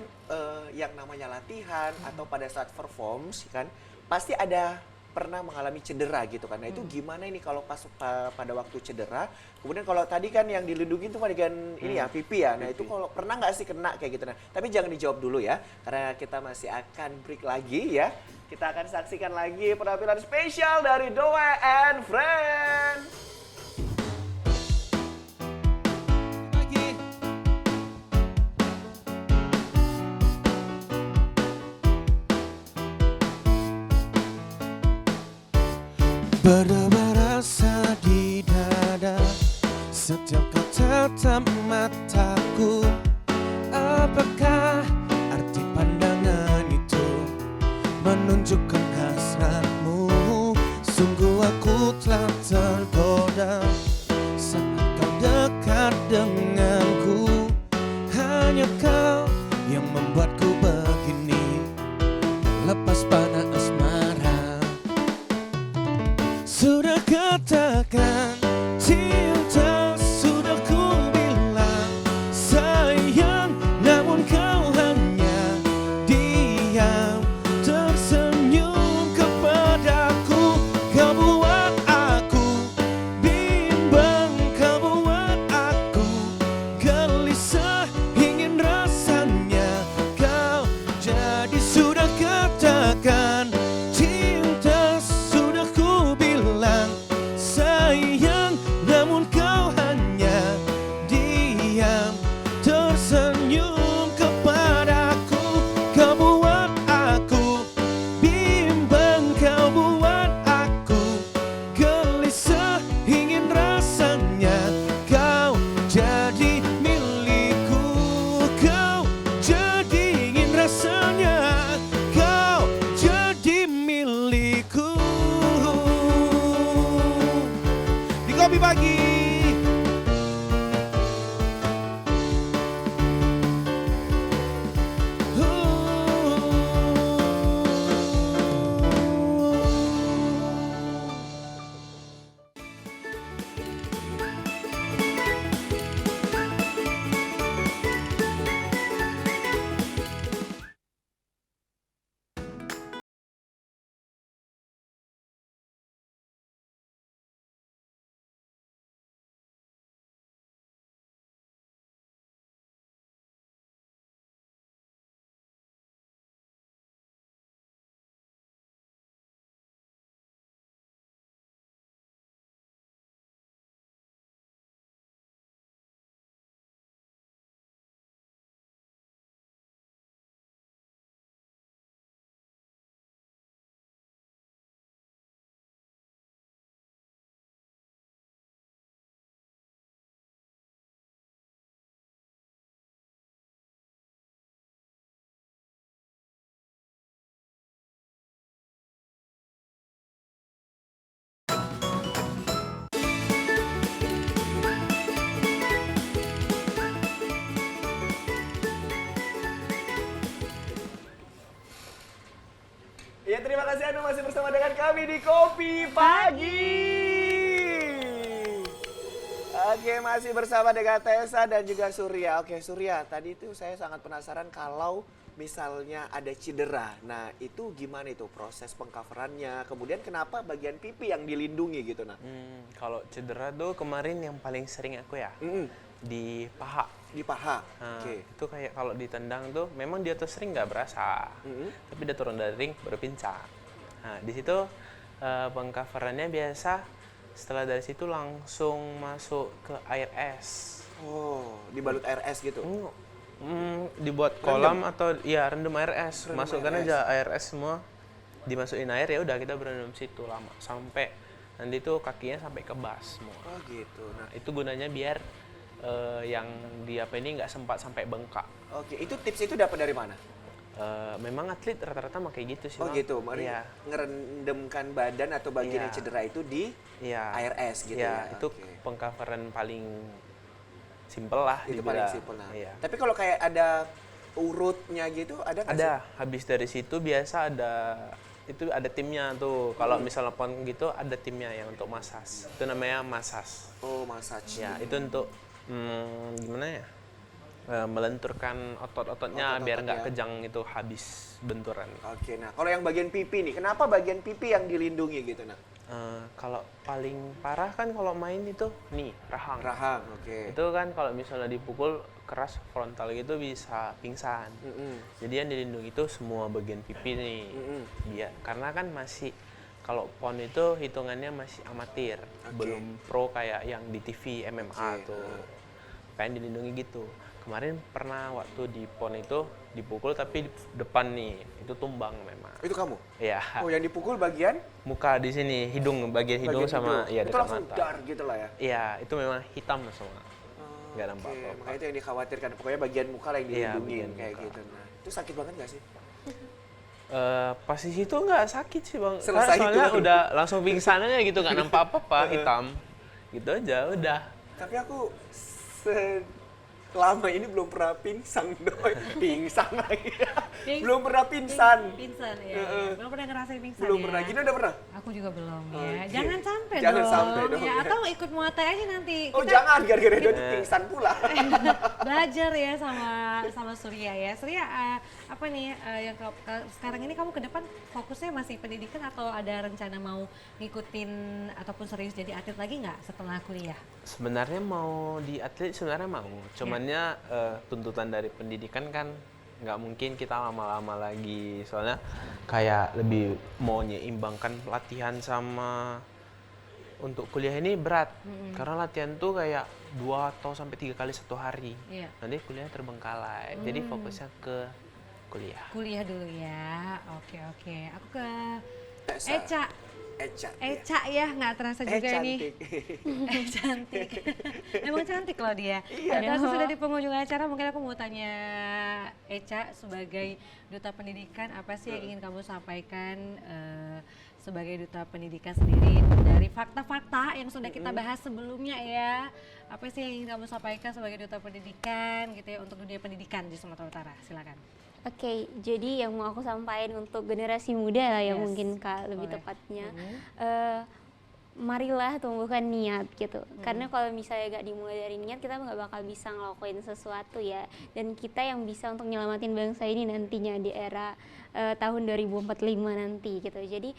yang namanya latihan atau pada saat performs kan pasti ada pernah mengalami cedera gitu kan. Nah itu gimana ini kalau pas pada waktu cedera, kemudian kalau tadi kan yang dilindungi itu dengan ini ya pipi ya. Nah itu kalau pernah nggak sih kena kayak gitu? Nah tapi jangan dijawab dulu ya, karena kita masih akan break lagi ya. Kita akan saksikan lagi penampilan spesial dari Doe and Friends. Berdebar rasa di dada setiap kau tatap mataku. Apakah arti pandangan itu menunjukkan hasratmu? Sungguh aku telah tergoda saat kau dekat denganku. Hanya kau yang membuatku begini, lepas panah asmara. Sudah katakan cinta, sudah ku bilang sayang, namun kau hanya diam tersenyum kepadaku. Kau buat aku bimbang, kau buat aku gelisah, ingin rasa terima kasih Anda masih bersama dengan kami di Kopi Pagi. Oke, masih bersama dengan Tessa dan juga Surya. Oke, Surya, tadi itu saya sangat penasaran kalau misalnya ada cedera. Nah, itu gimana itu proses pengcoverannya? Kemudian kenapa bagian pipi yang dilindungi gitu, nah? Kalau cedera tuh kemarin yang paling sering aku ya di paha. Di paha. Nah, Oke. itu kayak kalau ditendang tuh memang dia tuh sering nggak berasa, tapi dia turun dari ring baru pincang. Nah, di situ pengcoverannya biasa setelah dari situ langsung masuk ke air es. Oh, dibalut air es gitu. Dibuat kolam atau ya rendam air es. Rendam Masukkan air aja air es semua, dimasukin air ya udah kita berendam situ lama sampai nanti tuh kakinya sampai kebas semua. Oh, gitu. Nah, Itu gunanya biar yang di apa ini nggak sempat sampai bengkak. oke, itu tips itu dapat dari mana? Memang atlet rata-rata mau kayak gitu sih. Oh, Bang. gitu. Mari Iya. ngerendamkan badan atau bagian Iya. yang cedera itu di Iya. air es gitu Iya, ya. itu Oke. pengcoveran paling simple lah Itu dibilang. paling simpel. Nah. Iya. Tapi kalau kayak ada urutnya gitu, ada nggak sih? Ada, habis dari situ biasa ada timnya tuh. Kalau misalnya pon gitu ada timnya yang untuk massage. Itu namanya massage. Oh, massage. Ya, itu untuk gimana ya? Melenturkan otot-ototnya biar nggak Otot-ototnya. kejang itu habis benturan. Oke, nah kalau yang bagian pipi nih, kenapa bagian pipi yang dilindungi gitu, nah? Kalau paling parah kan kalau main itu nih rahang. Rahang, oke. Itu kan kalau misalnya dipukul keras frontal gitu bisa pingsan. Jadi yang dilindungi itu semua bagian pipi nih. Karena kan masih kalau pon itu hitungannya masih amatir, belum pro kayak yang di TV MMA tuh. Kayak dilindungi gitu. Kemarin pernah waktu di pon itu dipukul tapi di depan nih, itu tumbang memang. Itu kamu? Iya. Oh, yang dipukul bagian? Muka di sini, bagian hidung sama hidung. ya itu dekat langsung mata. dar gitu lah ya? Iya, itu memang hitam semua. Nggak nampak Oke, apa-apa. makanya itu yang dikhawatirkan. Pokoknya bagian muka lah yang Iya, dilindungi bagian kayak muka. gitu. Nah, itu sakit banget nggak sih? Pas di situ nggak sakit sih bang. Selesai Soalnya itu. udah langsung pingsan aja gitu, nggak nampak apa-apa, hitam. Gitu aja, udah. Tapi aku selama ini belum pernah pingsan, doi. Pingsan lagi. Belum pernah pingsan. Pingsan ya. Belum pernah ngerasain pingsan Belum ya. pernah. Gini udah pernah? Aku juga belum ya. Oke. Jangan sampai Jangan dong. sampai dong, Ya, ya. atau ikut Muay Thai aja nanti. Oh, Kita jangan gara-gara dia pingsan pula. belajar ya sama Surya ya. Surya apa nih yang sekarang ini kamu ke depan fokusnya masih pendidikan atau ada rencana mau ngikutin ataupun serius jadi atlet lagi nggak setelah kuliah? Sebenarnya mau di atlet sebenarnya mau. Cumannya tuntutan dari pendidikan kan nggak mungkin kita lama-lama lagi. Soalnya kayak lebih mau menyeimbangkan pelatihan sama untuk kuliah ini berat. Karena latihan tuh kayak 2 atau sampai 3 kali satu hari. Iya. Nanti kuliah terbengkalai. Jadi fokusnya ke kuliah. Kuliah dulu ya. Oke. Aku ke Tessa. Eca. Eca. Eca ya, nggak terasa juga nih. Cantik. Cantik. Emang cantik loh dia. Iya Terus dong. sudah di penghujung acara mungkin aku mau tanya Eca sebagai duta pendidikan apa sih yang ingin kamu sampaikan sebagai duta pendidikan sendiri dari fakta-fakta yang sudah kita bahas sebelumnya ya. Apa sih yang ingin kamu sampaikan sebagai duta pendidikan gitu ya untuk dunia pendidikan di Sumatera Utara? Silakan. Oke, jadi yang mau aku sampaikan untuk generasi muda lah ya Yes, mungkin Kak lebih boleh. tepatnya. Marilah tumbuhkan niat gitu. Karena kalau misalnya gak dimulai dari niat, kita nggak bakal bisa ngelakuin sesuatu ya. Dan kita yang bisa untuk nyelamatin bangsa ini nantinya di era tahun 2045 nanti gitu. Jadi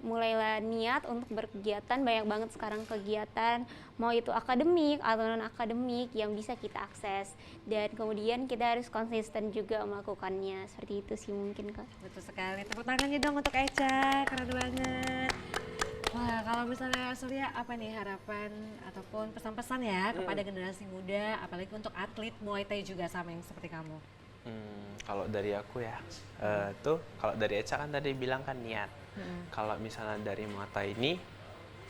mulailah niat untuk berkegiatan, banyak banget sekarang kegiatan, mau itu akademik atau non akademik yang bisa kita akses. Dan kemudian kita harus konsisten juga melakukannya. Seperti itu sih mungkin Kak. Betul sekali. Tepuk tangannya dong untuk Eca, keren banget. Wah, kalau misalnya Surya apa nih harapan ataupun pesan-pesan ya kepada generasi muda, apalagi untuk atlet Muay Thai juga sama yang seperti kamu? Kalau dari aku ya, tuh kalau dari Eca kan tadi bilang kan niat. Kalau misalnya dari mata ini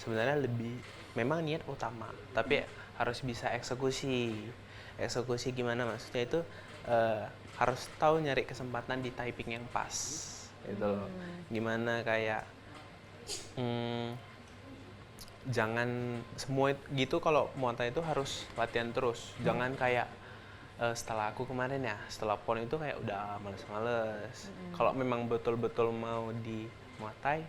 sebenarnya lebih memang niat utama, tapi harus bisa eksekusi. Eksekusi gimana maksudnya itu harus tahu nyari kesempatan di typing yang pas, gitu loh. Gimana kayak jangan semua gitu kalau Muay Thai itu harus latihan terus. Jangan kayak setelah aku kemarin ya, setelah PON itu kayak udah males-males. Kalau memang betul-betul mau di Muay Thai,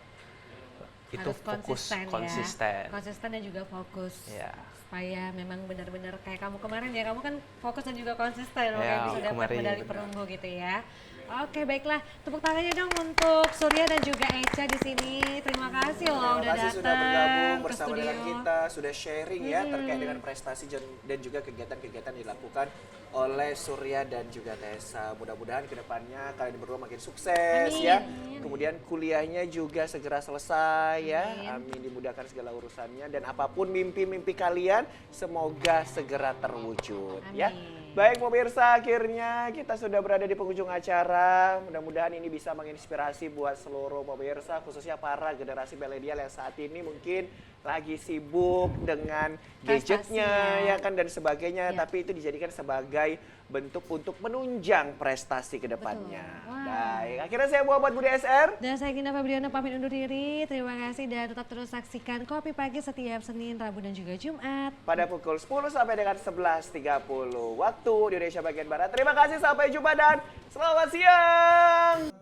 itu Harus fokus, konsisten, konsisten. ya. Konsisten dan juga fokus. Ya. Supaya memang benar-benar kayak kamu kemarin ya, kamu kan fokus dan juga konsisten, Ya, makanya bisa dapat kemarin, medali benar. perunggu gitu ya. Oke, baiklah. Tepuk tangannya dong untuk Surya dan juga Echa di sini. Terima kasih loh udah Terima kasih datang sudah bergabung ke bersama studio. dengan kita, sudah sharing ya terkait dengan prestasi dan juga kegiatan-kegiatan yang dilakukan oleh Surya dan juga Tessa. Mudah-mudahan kedepannya kalian berdua makin sukses ya. Kemudian kuliahnya juga segera selesai ya. Amin, dimudahkan segala urusannya dan apapun mimpi-mimpi kalian semoga segera terwujud ya. Baik pemirsa, akhirnya kita sudah berada di penghujung acara. Mudah-mudahan ini bisa menginspirasi buat seluruh pemirsa, khususnya para generasi milenial yang saat ini mungkin lagi sibuk dengan gadgetnya ya kan dan sebagainya. Tapi itu dijadikan sebagai bentuk untuk menunjang prestasi ke depannya. Baik, akhirnya saya Muhammad Budi SR. Dan saya Gina Fabriana pamit undur diri. Terima kasih dan tetap terus saksikan Kopi Pagi setiap Senin, Rabu dan juga Jumat. Pada pukul 10 sampai dengan 11.30 waktu di Indonesia bagian Barat. Terima kasih, sampai jumpa dan selamat siang.